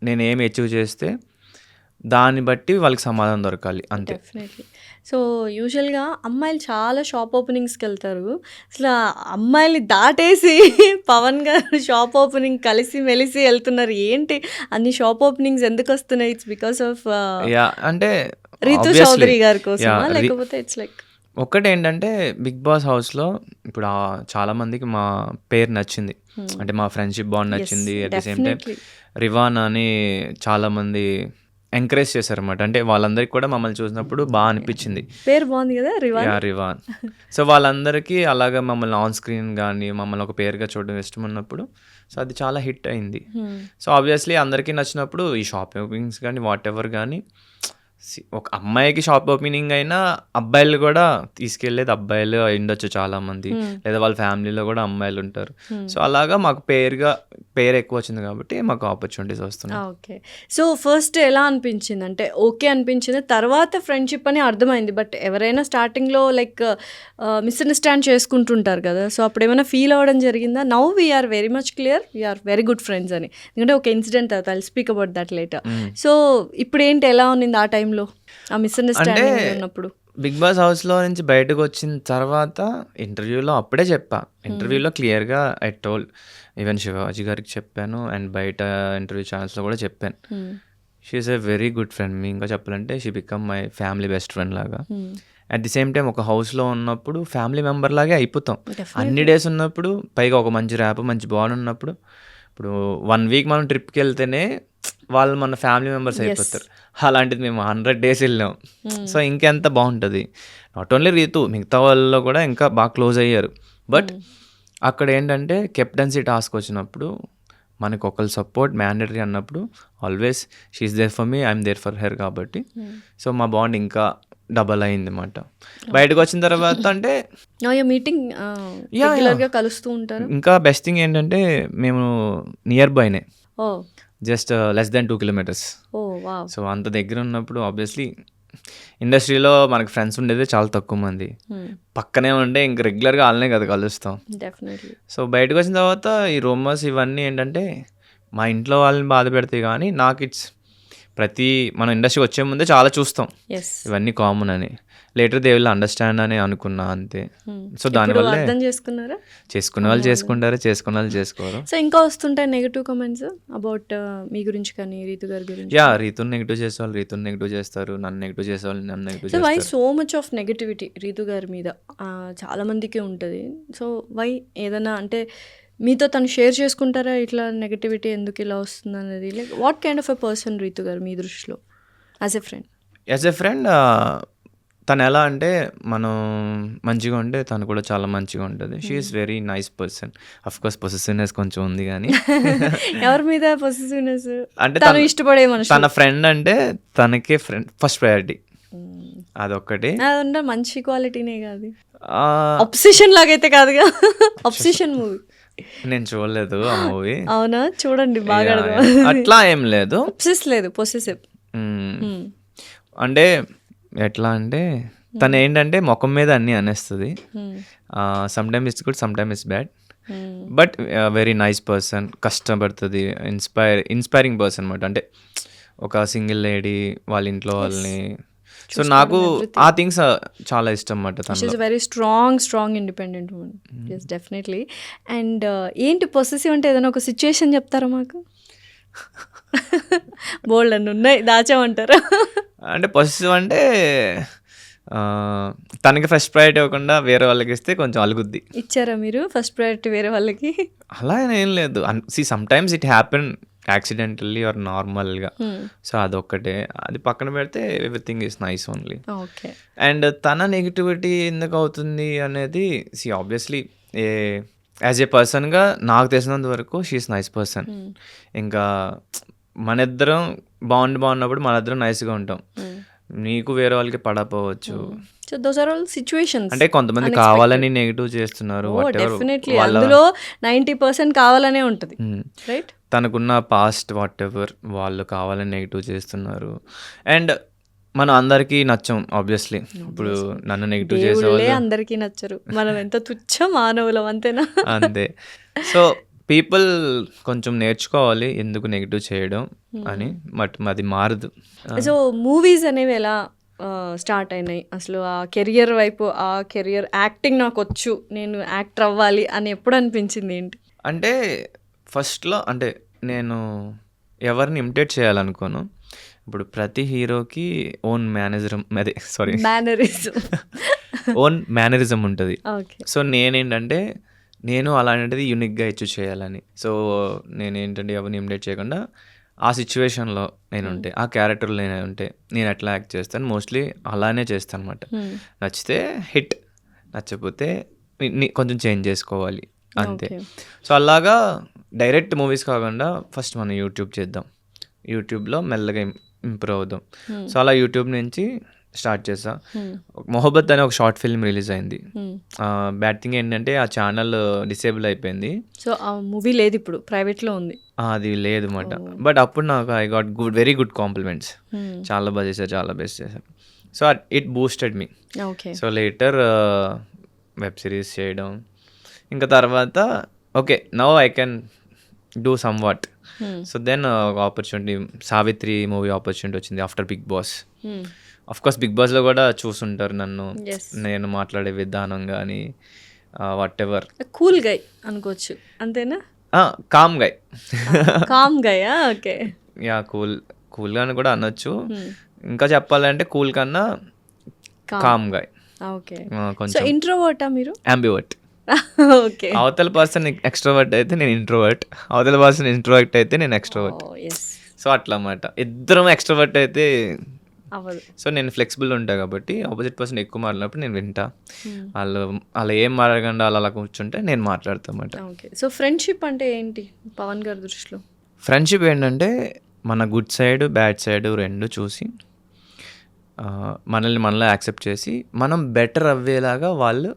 నేను ఏమి అచీవ్ చేస్తే దాన్ని బట్టి వాళ్ళకి సమాధానం దొరకాలి అంతే. డెఫినెట్లీ. సో యూజువల్గా అమ్మాయిలు చాలా షాప్ ఓపెనింగ్స్కి వెళ్తారు. అసలు ఆ అమ్మాయిల్ని దాటేసి పవన్ గారు షాప్ ఓపెనింగ్ కలిసి మెలిసి వెళ్తున్నారు. ఏంటి అన్ని షాప్ ఓపెనింగ్స్ ఎందుకు వస్తున్నాయి? ఇట్స్ బికాస్ ఆఫ్ యా అంటే రితు obviously, చౌదరి గారి కోసం, yeah, లేకపోతే ఇట్స్ లైక్ ఒక్కటి ఏంటంటే బిగ్ బాస్ హౌస్లో ఇప్పుడు చాలా మందికి మా పేరు నచ్చింది, అంటే మా ఫ్రెండ్షిప్ బాండ్ నచ్చింది. అట్ ది సేమ్ టైం రివాన్ అని చాలామంది ఎంకరేజ్ చేశారన్నమాట. అంటే వాళ్ళందరికీ కూడా మమ్మల్ని చూసినప్పుడు బాగా అనిపించింది. పేరు బాగుంది కదా రివాన్. యా రివాన్. సో వాళ్ళందరికీ అలాగా మమ్మల్ని ఆన్ స్క్రీన్ కానీ మమ్మల్ని ఒక పేరుగా చూడడం ఇష్టం ఉన్నప్పుడు సో అది చాలా హిట్ అయింది. సో ఆబ్వియస్లీ అందరికీ నచ్చినప్పుడు ఈ షాప్ ఓపెనింగ్స్ కానీ వాట్ ఎవర్ కానీ ఒక అమ్మాయికి షాప్ ఓపెనింగ్ అయినా అబ్బాయిలు కూడా తీసుకెళ్ళేది అబ్బాయిలు అయి ఉండొచ్చు చాలామంది, లేదా వాళ్ళ ఫ్యామిలీలో కూడా అమ్మాయిలు ఉంటారు. సో అలాగా మాకు పేరు ఎక్కువ వచ్చింది కాబట్టి మాకు ఆపర్చునిటీస్ వస్తున్నాయి. ఓకే. సో ఫస్ట్ ఎలా అనిపించింది? అంటే ఓకే అనిపించింది, తర్వాత ఫ్రెండ్షిప్ అని అర్థమైంది. బట్ ఎవరైనా స్టార్టింగ్లో లైక్ మిస్అండర్స్టాండ్ చేసుకుంటుంటారు కదా, సో అప్పుడు ఏమైనా ఫీల్ అవ్వడం జరిగిందా? Now we're very much clear, we're very good friends అని. ఎందుకంటే ఒక ఇన్సిడెంట్ తర్వాత I speak about that later. So ఇప్పుడు ఏంటి, ఎలా ఉన్నింది ఆ టైంలో ఆ మిస్అండర్స్టాండింగ్ ఉన్నప్పుడు? బిగ్ బాస్ హౌస్లో నుంచి బయటకు వచ్చిన తర్వాత ఇంటర్వ్యూలో అప్పుడే చెప్పా, ఇంటర్వ్యూలో క్లియర్గా ఐ టోల్డ్, ఈవెన్ శివాజీ గారికి చెప్పాను అండ్ బయట ఇంటర్వ్యూ ఛానల్స్లో కూడా చెప్పాను, she is a very good friend. మీ ఇంకా చెప్పాలంటే she become my family best friend లాగా. అట్ ది సేమ్ టైం ఒక హౌస్లో ఉన్నప్పుడు ఫ్యామిలీ మెంబర్ లాగే అయిపోతాం. అన్ని డేస్ ఉన్నప్పుడు పైగా ఒక మంచి ర్యాప్ మంచి బాండ్ ఉన్నప్పుడు, ఇప్పుడు 1 వీక్ మనం ట్రిప్కి వెళ్తేనే వాళ్ళు మన ఫ్యామిలీ మెంబర్స్ అయిపోతారు. అలాంటిది మేము 100 డేస్ వెళ్ళాం. సో ఇంకెంత బాగుంటుంది. నాట్ ఓన్లీ రీతు, మిగతా వాళ్ళలో కూడా ఇంకా బాగా క్లోజ్ అయ్యారు. బట్ అక్కడ ఏంటంటే కెప్టెన్సీ టాస్క్ వచ్చినప్పుడు మనకు ఒకళ్ళు సపోర్ట్ మ్యాండేటరీ అన్నప్పుడు always she is there for me, I'm there for her కాబట్టి సో మా బాండ్ ఇంకా డబల్ అయింది అన్నమాట. బయటకు వచ్చిన తర్వాత అంటే మీటింగ్ రెగ్యులర్గా కలుస్తూ ఉంటారు. ఇంకా బెస్ట్ థింగ్ ఏంటంటే మేము నియర్ బైనే, ఓ జస్ట్ లెస్ దెన్ 2 kilometers. ఓ వావ్. సో అంత దగ్గర ఉన్నప్పుడు ఆబ్వియస్లీ ఇండస్ట్రీలో మనకు ఫ్రెండ్స్ ఉండేది చాలా తక్కువ మంది, పక్కనే ఉంటే ఇంక రెగ్యులర్గా వాళ్ళనే కదా కలుస్తాం. డెఫినెట్లీ. సో బయటకు వచ్చిన తర్వాత ఈ రూమర్స్ ఇవన్నీ ఏంటంటే మా ఇంట్లో వాళ్ళని బాధ పెడతాయి, కానీ నాకు ఇట్స్ మనం ఇండస్ట్రీకి వచ్చే ముందే చాలా చూస్తాం ఎస్, ఇవన్నీ కామన్ అని. లేటర్ దే విల్ అండర్స్టాండ్ అని అనుకున్నా అంతే. సో దానివల్ల అర్థం చేసుకున్నారా? చేసుకునే వాళ్ళు చేసుకుంటారు, చేసుకునే వాళ్ళు చేసుకోరు. సో ఇంకా వస్తుంటాయి నెగటివ్ కామెంట్స్ అబౌట్ మీ గురించి కానీ రీతు గారి గురించి? యా, రీతుని నెగిటివ్ చేసేవాళ్ళు రీతుని నెగిటివ్ చేస్తారు, నన్ను నెగిటివ్ చేసేవాళ్ళు నన్ను నెగిటివ్ సో వై చేస్తారు. So much of negativity Ritu గారి మీద? చాలా మందికి ఉంటుంది. సో వై, ఏదైనా అంటే మీతో తను షేర్ చేసుకుంటారా ఇట్లా నెగటివిటీ ఎందుకు ఇలా వస్తుంది అనేది? Like what kind of a person Ritu గారు మీ దృష్టిలో as a friend? As a friend తను ఎలా అంటే మనం మంచిగా ఉంటే తను కూడా చాలా మంచిగా ఉంటుంది. She is very nice person. Of course possessiveness కొంచెం ఉంది కానీ ఎవరి మీద పొసెసివ్నెస్? అంటే తను ఇష్టపడే మనిషి, తన ఫ్రెండ్ అంటే తనకే ఫ్రెండ్ ఫస్ట్ ప్రయారిటీ, అదొక్కటి. అదంటే మంచి క్వాలిటీనే కాదు, అబ్సెషన్ లాగైతే కాదుగా. అబ్సెషన్ మూవీ నేను చూడలేదు ఆ మూవీ. అవునా? చూడండి, బాగా అట్లా ఏం లేదు, అబ్సెస్ లేదు, పొసెసివ్. అంటే ఎట్లా అంటే తను ఏంటంటే ముఖం మీద అన్నీ అనేస్తుంది. Some time it's good, some time it's bad, but very nice person, కష్టపడుతుంది, ఇన్స్పైరింగ్ పర్సన్ అనమాట. అంటే ఒక సింగిల్ లేడీ వాళ్ళ ఇంట్లో వాళ్ళని, సో నాకు ఆ థింగ్స్ చాలా ఇష్టం అన్నమాట. She is very strong independent women. Yes, definitely. And ఏంటి పొసెసివ్ అంటే? ఏదైనా ఒక సిచ్యుయేషన్ చెప్తారా మాకు? బోల్డ్ అని ఉన్నాయి, దాచామంటారా? అంటే పొసెసివ్ అంటే తనకి ఫస్ట్ ప్రయారిటీ ఇవ్వకుండా వేరే వాళ్ళకి ఇస్తే కొంచెం అలుగుద్ది. ఇచ్చారా మీరు ఫస్ట్ ప్రయారిటీ వేరే వాళ్ళకి? అలా ఏం లేదు. Sometimes it happen accidentally or నార్మల్గా. సో అదొక్కటే, అది పక్కన పెడితే everything is nice only. Okay. And తన నెగిటివిటీ ఎందుకు అవుతుంది అనేది ఆబ్వియస్లీ యాజ్ ఏ పర్సన్గా నాకు తెలిసినంత వరకు షీ ఈస్ నైస్ పర్సన్. ఇంకా మన ఇద్దరం బాగున్నప్పుడు మన ఇద్దరం నైస్గా ఉంటాం. నీకు వేరే వాళ్ళకి పడపోవచ్చు. So those are all situations. అంటే కొంతమంది కావాలని నెగిటివ్ చేస్తున్నారు. డెఫినెట్లీ అందులో 90% కావాలనే ఉంటుంది, రైట్? తనకున్న పాస్ట్ వాట్ ఎవర్ వాళ్ళు కావాలని నెగిటివ్ చేస్తున్నారు. అండ్ మనం అందరికీ నచ్చం ఆబ్వియస్లీ. ఇప్పుడు నన్ను నెగిటివ్ దేవుళ్ళే చేసేవాళ్ళు అందరికీ నచ్చరు, మనం ఎంత తుచ్చ మానవులం అంతేనా? అంతే. సో పీపుల్ కొంచెం నేర్చుకోవాలి ఎందుకు నెగిటివ్ చేయడం అని. బట్ అది మారదు. సో మూవీస్ అనేవి ఎలా స్టార్ట్ అయినాయి అసలు? ఆ కెరియర్ వైపు, ఆ కెరియర్ యాక్టింగ్ నాకు వచ్చు, నేను యాక్టర్ అవ్వాలి అని ఎప్పుడు అనిపించింది ఏంటి? అంటే ఫస్ట్లో అంటే నేను ఎవరిని ఇమిటేట్ చేయాలనుకోను. ఇప్పుడు ప్రతి హీరోకి ఓన్ మేనరిజం. ఓన్ మేనరిజం ఉంటుంది. ఓకే. సో నేనేంటంటే నేను అలాంటిది యూనిక్గా ఇచ్చి చేయాలని. సో నేనేంటంటే ఎవరిని ఇమిటేట్ చేయకుండా ఆ సిచ్యువేషన్లో నేను ఉంటే, ఆ క్యారెక్టర్లో నేను ఉంటే నేను ఎట్లా యాక్ట్ చేస్తాను మోస్ట్లీ అలానే చేస్తాను అనమాట. నచ్చితే హిట్, నచ్చకపోతే కొంచెం చేంజ్ చేసుకోవాలి అంతే. సో అలాగా డైరెక్ట్ మూవీస్ కాకుండా ఫస్ట్ మనం యూట్యూబ్ చేద్దాం, యూట్యూబ్లో మెల్లగా ఇంప్రూవ్ అవుదాం. సో అలా యూట్యూబ్ నుంచి స్టార్ట్ చేసా. మొహబ్బత్ అనే ఒక షార్ట్ ఫిల్మ్ రిలీజ్ అయింది. బ్యాడ్ థింగ్ ఏంటంటే ఆ ఛానల్ డిసేబుల్ అయిపోయింది. సో ఆ మూవీ లేదు ఇప్పుడు, ప్రైవేట్లో ఉంది. అది లేదు అన్నమాట. బట్ అప్పుడు నాకు I got very good compliments. చాలా బాగా చేశారు, చాలా బెస్ట్ చేశారు. So it boosted me. Okay. So later web series చేయడం, ఇంకా తర్వాత okay now I can do somewhat. So then ఒక ఆపర్చునిటీ, సావిత్రి మూవీ ఆపర్చునిటీ వచ్చింది after Bigg Boss. Of course Bigg బాస్లో కూడా చూసుంటారు నన్ను, నేను మాట్లాడే విధానం కానీ వాట్ ఎవర్. కూల్ గై అనుకోవచ్చు అంతేనా? కామ్ గై. కామ్ గై. ఓకే. యా కూల్గా అని కూడా అనొచ్చు. ఇంకా చెప్పాలంటే కూల్ కన్నా కామ్ గై. ఓకే. కొంచెం ఇంట్రోవర్టా మీరు? అంబివర్ట్. ఓకే. అవతల పర్సన్ ఎక్స్ట్రోవర్ట్ అయితే నేను ఇంట్రోవర్ట్, అవతల పర్సన్ ఇంట్రోవర్ట్ అయితే నేను ఎక్స్ట్రోవర్ట్. సో అట్లా అన్నమాట. ఇద్దరం ఎక్స్ట్రోవర్ట్ అయితే అవ్వదు. సో నేను ఫ్లెక్సిబుల్ ఉంటా కాబట్టి ఆపోజిట్ పర్సన్ ఎక్కువ మాట్లాడినప్పుడు నేను వింటా. వాళ్ళు ఏం మాట్లాడకుండా అలా కూర్చుంటే నేను మాట్లాడతా అన్నమాట. ఓకే. సో ఫ్రెండ్షిప్ అంటే ఏంటి పవన్ గారి దృష్టిలో? ఫ్రెండ్షిప్ ఏంటంటే మన గుడ్ సైడ్ బ్యాడ్ సైడ్ రెండు చూసి మనలో యాక్సెప్ట్ చేసి మనం బెటర్ అవ్వేలాగా వాళ్ళు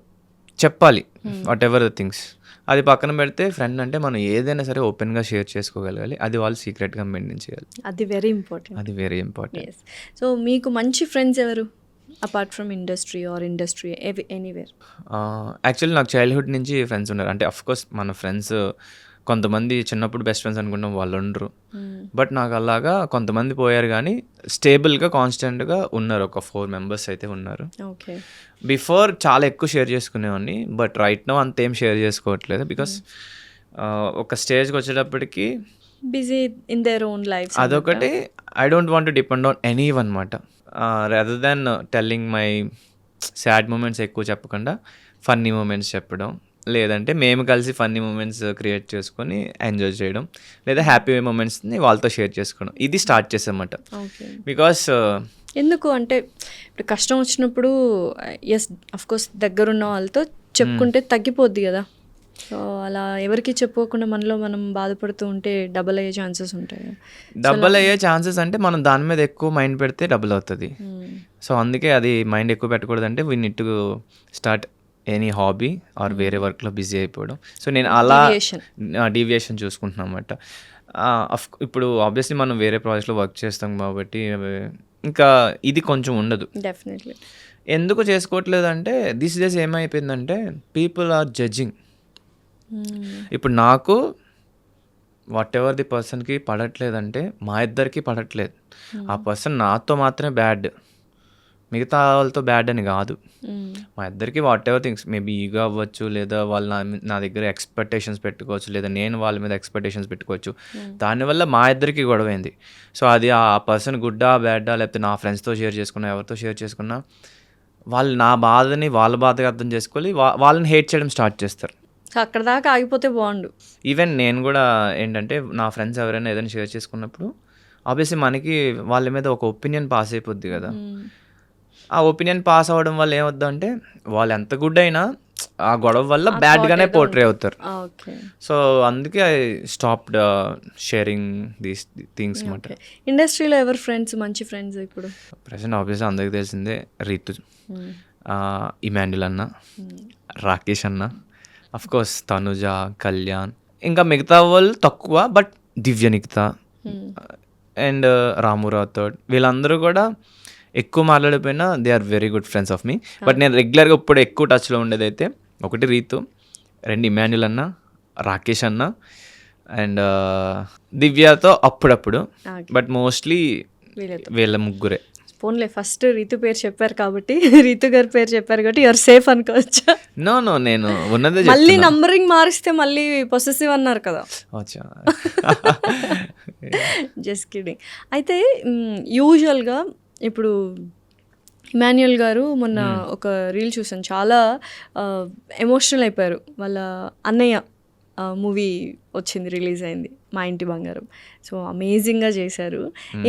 చెప్పాలి వాట్ ఎవర్ ద థింగ్స్. అది పక్కన పెడితే ఫ్రెండ్ అంటే మనం ఏదైనా సరే ఓపెన్గా షేర్ చేసుకోగలగాలి, అది వాళ్ళు సీక్రెట్గా మెయింటైన్ చేయాలి. అది వెరీ ఇంపార్టెంట్. అది వెరీ ఇంపార్టెంట్. సో మీకు మంచి ఫ్రెండ్స్ ఎవరు apart from industry or industry anywhere? Actually నాకు చైల్డ్హుడ్ నుంచి ఫ్రెండ్స్ ఉన్నారు. అంటే అఫ్కోర్స్ మన ఫ్రెండ్స్ కొంతమంది చిన్నప్పుడు బెస్ట్ ఫ్రెండ్స్ అనుకుంటాం, వాళ్ళు ఉండరు. బట్ నాకు అలాగా కొంతమంది పోయారు కానీ స్టేబుల్గా కాన్స్టెంట్గా ఉన్నారు. ఒక 4 members అయితే ఉన్నారు. ఓకే. బిఫోర్ చాలా ఎక్కువ షేర్ చేసుకునేవాడిని, బట్ రైట్ నౌ అంతేం షేర్ చేసుకోవట్లేదు. బికాస్ ఒక స్టేజ్కి వచ్చేటప్పటికి busy in their own life. అదొకటి, I don't want to depend on any one మాట. Rather than telling my sad moments ఎక్కువ చెప్పకుండా ఫన్నీ మూమెంట్స్ చెప్పడం, లేదంటే మేము కలిసి ఫన్నీ మూమెంట్స్ క్రియేట్ చేసుకొని ఎంజాయ్ చేయడం, లేదా హ్యాపీ మూమెంట్స్ని వాళ్ళతో షేర్ చేసుకోవడం, ఇది స్టార్ట్ చేసామన్నమాట. బికాస్ ఎందుకు అంటే ఇప్పుడు కష్టం వచ్చినప్పుడు అఫ్కోర్స్ దగ్గరున్న వాళ్ళతో చెప్పుకుంటే తగ్గిపోద్ది కదా. సో అలా ఎవరికి చెప్పుకోకుండా మనలో మనం బాధపడుతూ ఉంటే డబల్ అయ్యే ఛాన్సెస్ ఉంటాయి. డబల్ అయ్యే ఛాన్సెస్ అంటే మనం దాని మీద ఎక్కువ మైండ్ పెడితే డబుల్ అవుతుంది. సో అందుకే అది మైండ్ ఎక్కువ పెట్టకూడదంటే we need to start any hobby or వేరే వర్క్లో బిజీ అయిపోవడం. సో నేను అలా డీవియేషన్ చూసుకుంటున్నాను అన్నమాట. ఇప్పుడు ఆబ్వియస్లీ మనం వేరే ప్రాజెక్ట్లో వర్క్ చేస్తాం కాబట్టి ఇంకా ఇది కొంచెం ఉండదు. డెఫినెట్లీ. ఎందుకు చేసుకోవట్లేదు అంటే దిస్ డేస్ ఏమైపోయిందంటే పీపుల్ ఆర్ జడ్జింగ్. ఇప్పుడు నాకు వాట్ ఎవర్ ది పర్సన్కి పడట్లేదంటే మా ఇద్దరికి పడట్లేదు. ఆ పర్సన్ నాతో మాత్రమే బ్యాడ్, మిగతా వాళ్ళతో బ్యాడ్ అని కాదు. మా ఇద్దరికి what ever things maybe ego అవ్వచ్చు, లేదా వాళ్ళు నా దగ్గర ఎక్స్పెక్టేషన్స్ పెట్టుకోవచ్చు, లేదా నేను వాళ్ళ మీద ఎక్స్పెక్టేషన్స్ పెట్టుకోవచ్చు. దానివల్ల మా ఇద్దరికి గొడవైంది. సో అది ఆ పర్సన్ గుడ్డా బ్యాడా, లేకపోతే నా ఫ్రెండ్స్తో షేర్ చేసుకున్నా, ఎవరితో షేర్ చేసుకున్నా వాళ్ళు నా బాధని వాళ్ళ బాధగా అర్థం చేసుకొని వాళ్ళని హేట్ చేయడం స్టార్ట్ చేస్తారు. సో అక్కడ దాకా ఆగిపోతే బాగుండు. ఈవెన్ నేను కూడా ఏంటంటే నా ఫ్రెండ్స్ ఎవరైనా ఏదైనా షేర్ చేసుకున్నప్పుడు ఆబ్వియస్లీ మనకి వాళ్ళ మీద ఒక ఒపీనియన్ పాస్ అయిపోద్ది కదా. ఆ ఒపీనియన్ పాస్ అవ్వడం వల్ల ఏమవుద్దంటే వాళ్ళు ఎంత గుడ్ అయినా ఆ గొడవ వల్ల బ్యాడ్గానే పోర్ట్రే అవుతారు. సో అందుకే I stopped sharing these things అన్నమాట. ఇండస్ట్రీలో ఎవరు ఫ్రెండ్స్, మంచి ఫ్రెండ్స్ ఇప్పుడు ప్రెసెంట్ ఆబ్వియస్లీ అందరికీ తెలిసిందే రీతు, ఇమాన్యుల్ అన్న, రాకేష్ అన్న, అఫ్కోర్స్ తనుజ, కళ్యాణ్, ఇంకా మిగతా వాళ్ళు తక్కువ. బట్ దివ్య నిఖిత అండ్ రాము రాథోడ్, వీళ్ళందరూ కూడా ఎక్కువ మాట్లాడిపోయినా they are very good friends of me. But నేను రెగ్యులర్గా ఇప్పుడు ఎక్కువ టచ్లో ఉండేది అయితే ఒకటి రీతు, రెండు ఇమాన్యుల్ అన్న, రాకేష్ అన్న అండ్ దివ్యతో అప్పుడప్పుడు. బట్ మోస్ట్లీ వీళ్ళ ముగ్గురే. పోన్లే, ఫస్ట్ రీతు పేరు చెప్పారు కాబట్టి రీతు గారి పేరు చెప్పారు కాబట్టి యూఆర్ సేఫ్ అనుకోవచ్చు. నో నేను ఉన్నదే మళ్ళీ నంబరింగ్ మారిస్తే మళ్ళీ పొసెసివ్ అన్నారు కదా. Just kidding. అయితే యూజువల్గా ఇప్పుడు ఇమాన్యుయల్ గారు మొన్న ఒక రీల్ చూసాను, చాలా ఎమోషనల్ అయిపోయారు. వాళ్ళ అన్నయ్య మూవీ వచ్చింది, రిలీజ్ అయింది, మా ఇంటి బంగారం. సో అమేజింగ్గా చేశారు.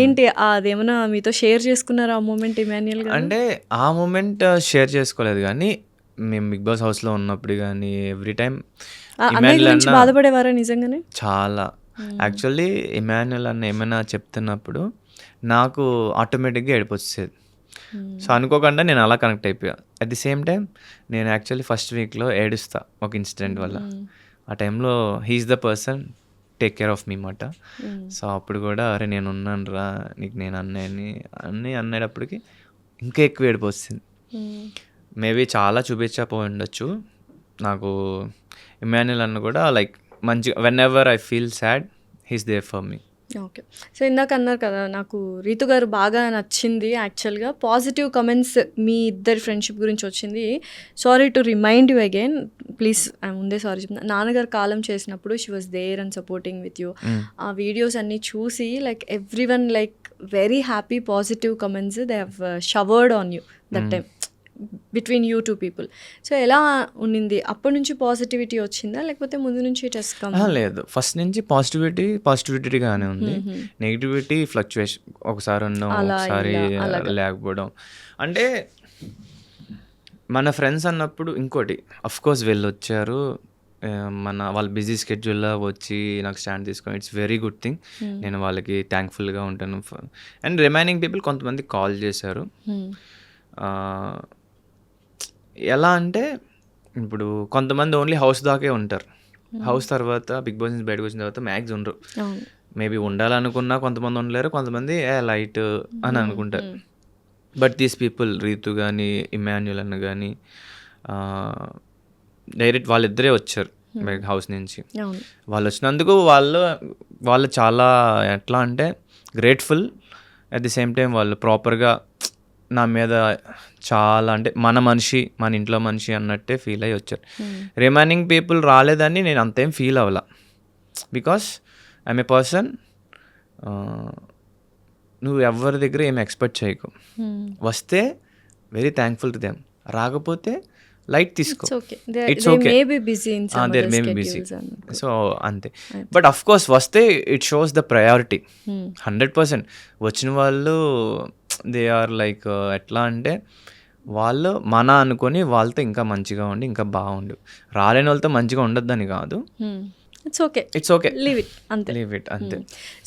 ఏంటి అదేమన్నా మీతో షేర్ చేసుకున్నారా ఆ మూమెంట్ ఇమాన్యుయల్ గారు? అంటే ఆ మూమెంట్ షేర్ చేసుకోలేదు, కానీ మేము బిగ్ బాస్ హౌస్లో ఉన్నప్పుడు కానీ ఎవ్రీ టైం బాధపడేవారా నిజంగానే? చాలా. యాక్చువల్లీ ఇమాన్యుయల్ అన్న ఏమైనా చెప్తున్నప్పుడు నాకు ఆటోమేటిక్గా ఏడుపు వచ్చేది. సో అనుకోకుండా నేను అలా కనెక్ట్ అయిపోయా. అట్ ది సేమ్ టైం నేను యాక్చువల్లీ ఫస్ట్ వీక్లో ఏడుస్తా ఒక ఇన్సిడెంట్ వల్ల. ఆ టైంలో he's the person take care of me మాట. సో అప్పుడు కూడా అరే నేను ఉన్నాను రా నీకు, నేను అన్నీ అనేటప్పటికి ఇంకా ఎక్కువ ఏడుపు వస్తుంది. మేబీ చాలా చూపించకపోయి ఉండొచ్చు నాకు. ఇమాన్యుయల్ అన్న కూడా లైక్ మంచిగా whenever I feel sad he's there for me. Okay. So ఇందాక అన్నారు కదా, నాకు రీతు గారు బాగా నచ్చింది. యాక్చువల్గా పాజిటివ్ కమెంట్స్ మీ ఇద్దరి ఫ్రెండ్షిప్ గురించి వచ్చింది. Sorry to remind you again, please ముందే సారీ చెప్తున్నా. నాన్నగారు కాలం చేసినప్పుడు she was there and supporting with you. ఆ వీడియోస్ అన్నీ చూసి like every one like very happy positive comments they have showered on you that time between you two people. So ఎలా ఉండింది? అప్పటి నుంచి పాజిటివిటీ వచ్చిందా లేకపోతే ముందు నుంచి టెస్ట్? లేదు, ఫస్ట్ నుంచి పాజిటివిటీగానే ఉంది. నెగిటివిటీ ఫ్లక్చువేషన్, ఒకసారి ఉన్నాం ఒకసారి లేకపోవడం. అంటే మన ఫ్రెండ్స్ అన్నప్పుడు ఇంకోటి అఫ్కోర్స్ వెళ్ళొచ్చారు, వాళ్ళ బిజీ స్కెడ్యూల్లో వచ్చి నాకు స్టాండ్ తీసుకొని ఇట్స్ వెరీ గుడ్ థింగ్. నేను వాళ్ళకి థ్యాంక్ఫుల్గా ఉంటాను. అండ్ రిమైనింగ్ పీపుల్ కొంతమంది కాల్ చేశారు. ఎలా అంటే ఇప్పుడు కొంతమంది ఓన్లీ హౌస్ దాకే ఉంటారు. హౌస్ తర్వాత బిగ్ బాస్ నుంచి బయటకు వచ్చిన తర్వాత మ్యాక్స్ ఉండరు. మేబీ ఉండాలనుకున్నా కొంతమంది ఉండలేరు, కొంతమంది లైట్ అని అనుకుంటారు. బట్ దీస్ పీపుల్ రీతు కానీ ఇమాన్యుయల్ అన్న కానీ డైరెక్ట్ వాళ్ళిద్దరే వచ్చారు బయట హౌస్ నుంచి. వాళ్ళు వచ్చినందుకు వాళ్ళు చాలా ఎట్లా అంటే grateful. At the same time వాళ్ళు ప్రాపర్గా నా మీద చాలా అంటే మన ఇంట్లో మనిషి అన్నట్టే ఫీల్ అయ్యి వచ్చారు. రిమైనింగ్ పీపుల్ రాలేదని నేను అంతేం ఫీల్ అవ్వాల, బికాస్ ఐఎమ్ ఏ పర్సన్. నువ్వు ఎవరి దగ్గర ఏం ఎక్స్పెక్ట్ చేయకు. వస్తే వెరీ థ్యాంక్ఫుల్ టు దెమ్, రాకపోతే లైట్ తీసుకో. It's okay, there may be busy. So అంతే. బట్ అఫ్ కోర్స్ వస్తే ఇట్ షోస్ ద ప్రయారిటీ 100%. వచ్చిన వాళ్ళు దే ఆర్ లైక్ ఎట్లా అంటే వాళ్ళు మన అనుకొని వాళ్ళతో ఇంకా మంచిగా ఉండి ఇంకా బాగుండు. రాలేని వాళ్ళతో మంచిగా ఉండొద్దని కాదు, ఇట్స్ ఓకే, లీవ్ ఇట్ అంతే.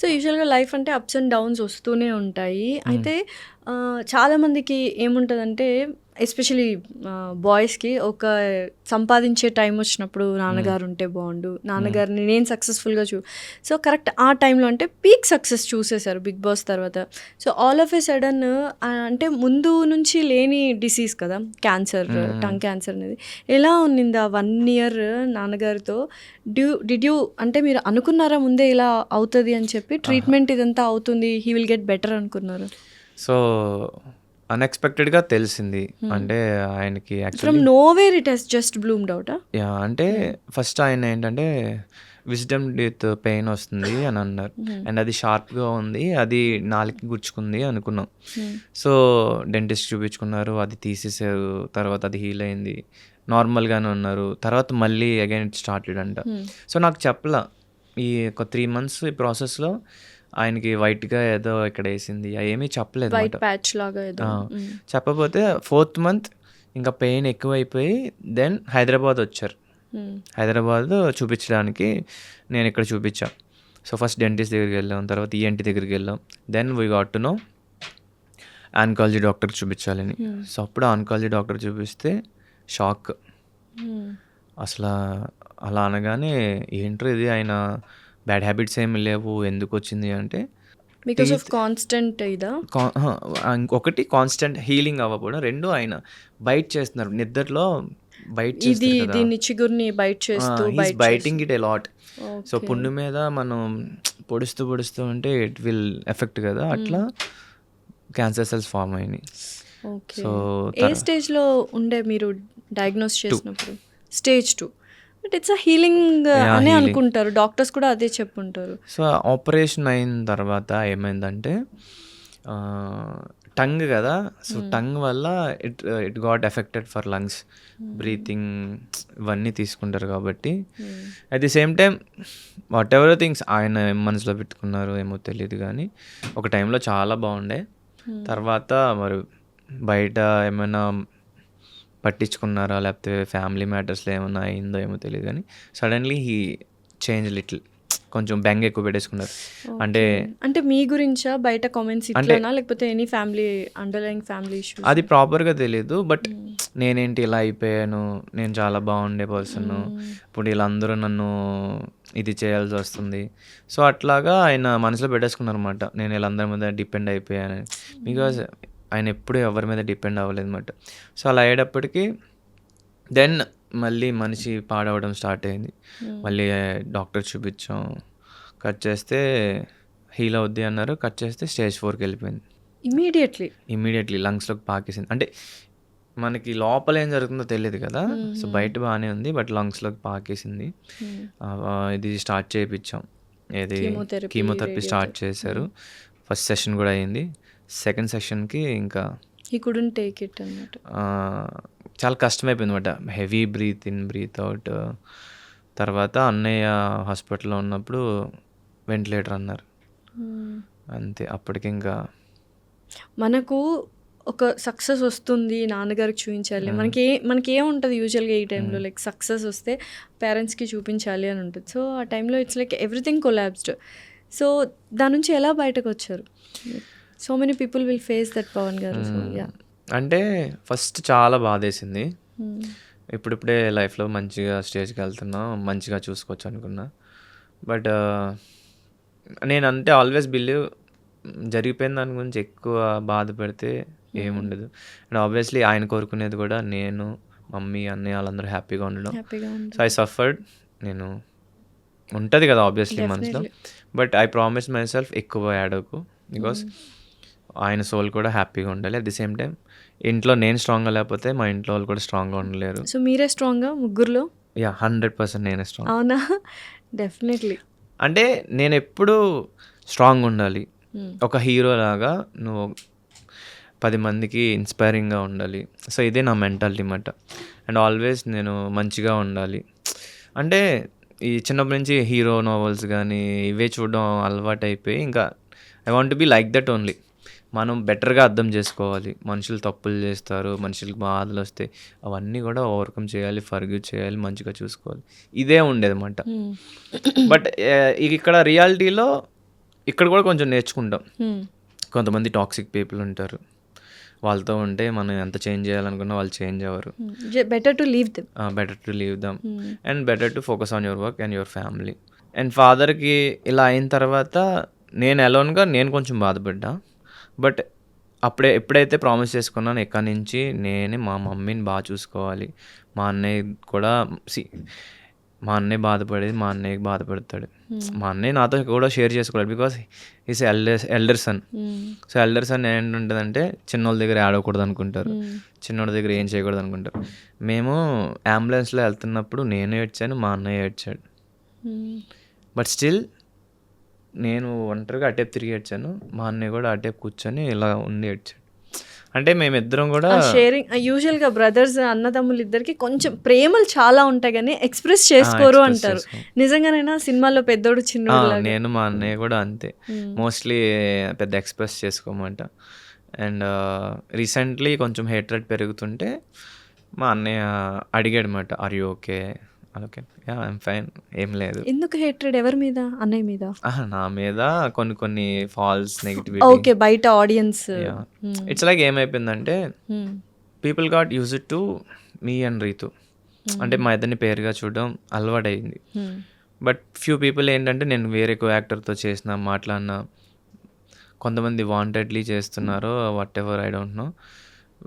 సో యూజువల్గా లైఫ్ అంటే అప్స్ అండ్ డౌన్స్ వస్తూనే ఉంటాయి. అయితే చాలామందికి ఏముంటుందంటే ఎస్పెషలీ బాయ్స్కి ఒక సంపాదించే టైం వచ్చినప్పుడు నాన్నగారు ఉంటే బాగుండు, నాన్నగారిని నేను సక్సెస్ఫుల్గా సో కరెక్ట్ ఆ టైంలో అంటే పీక్ సక్సెస్ చూసేశారు బిగ్ బాస్ తర్వాత. So all of A sudden అంటే ముందు నుంచి లేని డిసీజ్ కదా క్యాన్సర్, టంగ్ క్యాన్సర్ అనేది. ఎలా ఉన్నింది ఆ 1 year నాన్నగారితో? డిడ్ యూ అంటే మీరు అనుకున్నారా ముందే ఇలా అవుతుంది అని చెప్పి, ట్రీట్మెంట్ ఇదంతా అవుతుంది, హీ విల్ గెట్ బెటర్ అనుకున్నారు? సో అన్ఎక్స్పెక్టెడ్గా తెలిసింది. అంటే ఆయనకి from nowhere it has just bloomed out. అంటే ఫస్ట్ ఆయన ఏంటంటే విజ్డమ్ టీత్ పెయిన్ వస్తుంది అని అన్నారు. అండ్ అది షార్ప్గా ఉంది, అది నాలుగుకి గుచ్చుకుంది అనుకున్నాం. సో డెంటిస్ట్ చూపించుకున్నారు, అది తీసేసారు. తర్వాత అది హీల్ అయింది, నార్మల్గానే ఉన్నారు. తర్వాత మళ్ళీ అగైన్ ఇట్ స్టార్టెడ్ అంట. సో నాకు చెప్పలా, ఈ ఒక 3 months ఈ ప్రాసెస్లో ఆయనకి వైట్గా ఏదో ఇక్కడ వేసింది, ఏమీ చెప్పలేదు. చెప్పకపోతే 4th month ఇంకా పెయిన్ ఎక్కువైపోయి దెన్ హైదరాబాద్ వచ్చారు. హైదరాబాద్ చూపించడానికి నేను ఇక్కడ చూపించా. సో ఫస్ట్ డెంటిస్ట్ దగ్గరికి వెళ్ళాం, తర్వాత ఈఎన్టీ దగ్గరికి వెళ్ళాం. Then we got to know oncology డాక్టర్కి చూపించాలని. సో అప్పుడు ఆన్కాలజీ డాక్టర్ చూపిస్తే షాక్. అసలు అలా అనగానే ఏంట్రా ఇది, ఆయన బ్యాడ్ హ్యాబిట్స్ ఏమి లేవు. ఎందుకు వచ్చింది అంటే బికాస్ ఆఫ్ కాన్స్టెంట్ ఇదా? ఇంకొకటి కాన్స్టెంట్ హీలింగ్ అవ్వకపోవడం, 2 ఆయన బైట్ చేస్తున్నారు నిద్రలో, బైట్ ఇది చేస్తారు కదా, దీన్ని చిగుర్ని బైట్ చేస్తూ biting it a lot. So పుండు మీద మనం పొడుస్తూ ఉంటే ఇట్ విల్ ఎఫెక్ట్ కదా, అట్లా క్యాన్సర్ సెల్స్ ఫామ్ అయినాయి. ఓకే. సో ఏ స్టేజ్లో ఉండే మీరు డయాగ్నోస్ చేసినప్పుడు? Stage 2. But it's a healing అనే అనుకుంటారు డాక్టర్స్ కూడా, అదే చెప్పుంటారు. సో ఆపరేషన్ అయిన తర్వాత ఏమైందంటే టంగ్ కదా, సో టంగ్ వల్ల it got affected for lungs, breathing ఇవన్నీ తీసుకుంటారు కాబట్టి. At the same time what ever things ఆయన మనసులో పెట్టుకున్నారు ఏమో తెలియదు, కానీ ఒక టైంలో చాలా బాగుండే. తర్వాత మరి బయట ఏమైనా పట్టించుకున్నారా, లేకపోతే ఫ్యామిలీ మ్యాటర్స్లో ఏమైనా అయిందో ఏమో తెలియదు, కానీ సడన్లీ హీ చేంజ్ లిటిల్, కొంచెం బెంగ ఎక్కువ పెట్టేసుకున్నారు. అంటే మీ గురించా బయట కామెంట్స్ ఇట్లానా, లేకపోతే any family underlying family issue? అది ప్రాపర్గా తెలియదు, బట్ నేనేంటి ఇలా అయిపోయాను, నేను చాలా బాగుండే పర్సన్, ఇప్పుడు వీళ్ళందరూ నన్ను ఇది చేయాల్సి వస్తుంది. సో అట్లాగా ఆయన మనసులో పెట్టేసుకున్నారు అనమాట, నేను వీళ్ళందరి మీద డిపెండ్ అయిపోయాను. బికాజ్ ఆయన ఎప్పుడూ ఎవరి మీద డిపెండ్ అవ్వలేదు అనమాట. సో అలా అయ్యేటప్పటికి దెన్ మళ్ళీ మనిషి పాడవడం స్టార్ట్ అయింది. మళ్ళీ డాక్టర్ చూపించాం, కట్ చేస్తే హీల్ అవుద్ది అన్నారు. కట్ చేస్తే స్టేజ్ 4కి వెళ్ళిపోయింది. ఇమీడియట్లీ లంగ్స్లోకి పాకేసింది. అంటే మనకి లోపల ఏం జరుగుతుందో తెలియదు కదా, సో బయట బాగానే ఉంది, బట్ లంగ్స్లోకి పాకేసింది. ఇది స్టార్ట్ చేయించాం, ఏది కీమోథెరపీ స్టార్ట్ చేశారు. ఫస్ట్ సెషన్ కూడా అయింది. సెకండ్ సెషన్కి ఇంకా he couldn't take it అన్నమాట. చాలా కష్టమైపోయింది అనమాట, heavy breath in breath out. తర్వాత అన్నయ్య హాస్పిటల్లో ఉన్నప్పుడు వెంటిలేటర్ అన్నారు, అంతే. అప్పటికి ఇంకా మనకు ఒక సక్సెస్ వస్తుంది, నాన్నగారికి చూపించాలి, మనకి ఏముంటుంది యూజువల్గా ఈ టైంలో, లైక్ సక్సెస్ వస్తే పేరెంట్స్కి చూపించాలి అని ఉంటుంది. సో ఆ టైంలో it's like everything collapsed. So దాని నుంచి ఎలా బయటకు వచ్చారు? So many people will face that, Pavan garu. So yeah, అంటే ఫస్ట్ చాలా బాధేసింది. ఇప్పుడిప్పుడే లైఫ్లో మంచిగా స్టేజ్కి వెళ్తున్నా, మంచిగా చూసుకోవచ్చు అనుకున్నా. బట్ నేనంటే ఆల్వేస్ బిలీవ్ జరిగిపోయిన దాని గురించి ఎక్కువ బాధపడితే ఏముండదు. అండ్ ఆబ్వియస్లీ ఆయన కోరుకునేది కూడా నేను, మమ్మీ, అన్నయ్య వాళ్ళందరూ హ్యాపీగా ఉండడం. So I suffered. నేను ఉంటుంది కదా ఆబ్వియస్లీ మనసులో, but I promise my self ఎక్కువ యాడకు, బికాస్ ఆయన సోల్ కూడా హ్యాపీగా ఉండాలి. అట్ ది సేమ్ టైం ఇంట్లో నేను స్ట్రాంగ్గా లేకపోతే మా ఇంట్లో వాళ్ళు కూడా స్ట్రాంగ్గా ఉండలేరు. సో మీరే స్ట్రాంగ్గా ముగ్గురులో? యా, 100% నేనే స్ట్రాంగ్. అవునా? డెఫినెట్లీ. అంటే నేను ఎప్పుడు స్ట్రాంగ్ ఉండాలి, ఒక హీరో లాగా నువ్వు 10 మందికి ఇన్స్పైరింగ్గా ఉండాలి. సో ఇదే నా మెంటాలిటీ అన్నమాట. అండ్ ఆల్వేస్ నేను మంచిగా ఉండాలి. అంటే ఈ చిన్నప్పటి నుంచి హీరో నావెల్స్ కానీ ఇవే చూడడం అలవాటు అయిపోయి, ఇంకా I want be like that only. మనం బెటర్గా అర్థం చేసుకోవాలి, మనుషులు తప్పులు చేస్తారు, మనుషులకు బాధలు వస్తాయి, అవన్నీ కూడా ఓవర్కమ్ చేయాలి, ఫర్గివ్ చేయాలి, మంచిగా చూసుకోవాలి, ఇదే ఉండేదన్నమాట. బట్ ఇక్కడ రియాలిటీలో ఇక్కడ కూడా కొంచెం నేర్చుకుంటాం. కొంతమంది టాక్సిక్ పీపుల్ ఉంటారు, వాళ్ళతో ఉంటే మనం ఎంత చేంజ్ చేయాలనుకున్నా వాళ్ళు చేంజ్ అవ్వరు. Better to leave them and better to focus on your work and your family. And ఫాదర్కి ఇలా అయిన తర్వాత నేను అలోన్గా నేను కొంచెం బాధపడ్డా. బట్ ఎప్పుడైతే ప్రామిస్ చేసుకున్నాను ఎక్కడి నుంచి నేనే మా మమ్మీని బాగా చూసుకోవాలి, మా అన్నయ్య కూడా మా అన్నయ్య బాధపడేది మా అన్నయ్యకి బాధపడతాడు, మా అన్నయ్య నాతో కూడా షేర్ చేసుకోవాలి, because is elder son. So elder son ఏంటంటుందంటే చిన్నోళ్ళ దగ్గర ఆడకూడదు అనుకుంటారు, చిన్నోడి దగ్గర ఏం చేయకూడదు అనుకుంటారు. మేము అంబులెన్స్లో వెళ్తున్నప్పుడు నేను ఏడ్చాను, మా అన్నయ్య ఏడ్చాడు. బట్ స్టిల్ నేను ఒంటరిగా అటేపు తిరిగి ఏడ్చాను, మా అన్నయ్య కూడా అటేపు కూర్చొని ఇలా ఉండి ఏడ్చాడు. అంటే మేమిద్దరం కూడా షేరింగ్. యూజువల్గా బ్రదర్స్, అన్నదమ్ములు ఇద్దరికి కొంచెం ప్రేమలు చాలా ఉంటాయి కానీ ఎక్స్ప్రెస్ చేసుకోరు అంటారు. నిజంగానైనా సినిమాలో పెద్దోడు చిన్నోడు? నేను మా అన్నయ్య కూడా అంతే, మోస్ట్లీ పెద్ద ఎక్స్ప్రెస్ చేసుకోమంట. అండ్ రీసెంట్లీ కొంచెం హేట్రెడ్ పెరుగుతుంటే మా అన్నయ్య అడిగాడు అనమాట, are you okay? Okay, yeah I'm fine, ఏం లేదు. ఎందుకు హేట్రెడ్? ఎవరి మీద? అన్నయ్య మీద? నా మీద కొన్ని ఫాల్స్ నెగిటివిటీ. ఓకే, బయట ఆడియన్స్. ఇట్స్ లైక్ ఏమైపోయిందంటే people got used to me and Ritu, అంటే మా ఇద్దరిని పేరుగా చూడడం అలవాటైంది. బట్ ఫ్యూ పీపుల్ ఏంటంటే నేను వేరే కో యాక్టర్తో చేసిన మాట్లాడినా, కొంతమంది వాంటెడ్లీ చేస్తున్నారు whatever I don't know,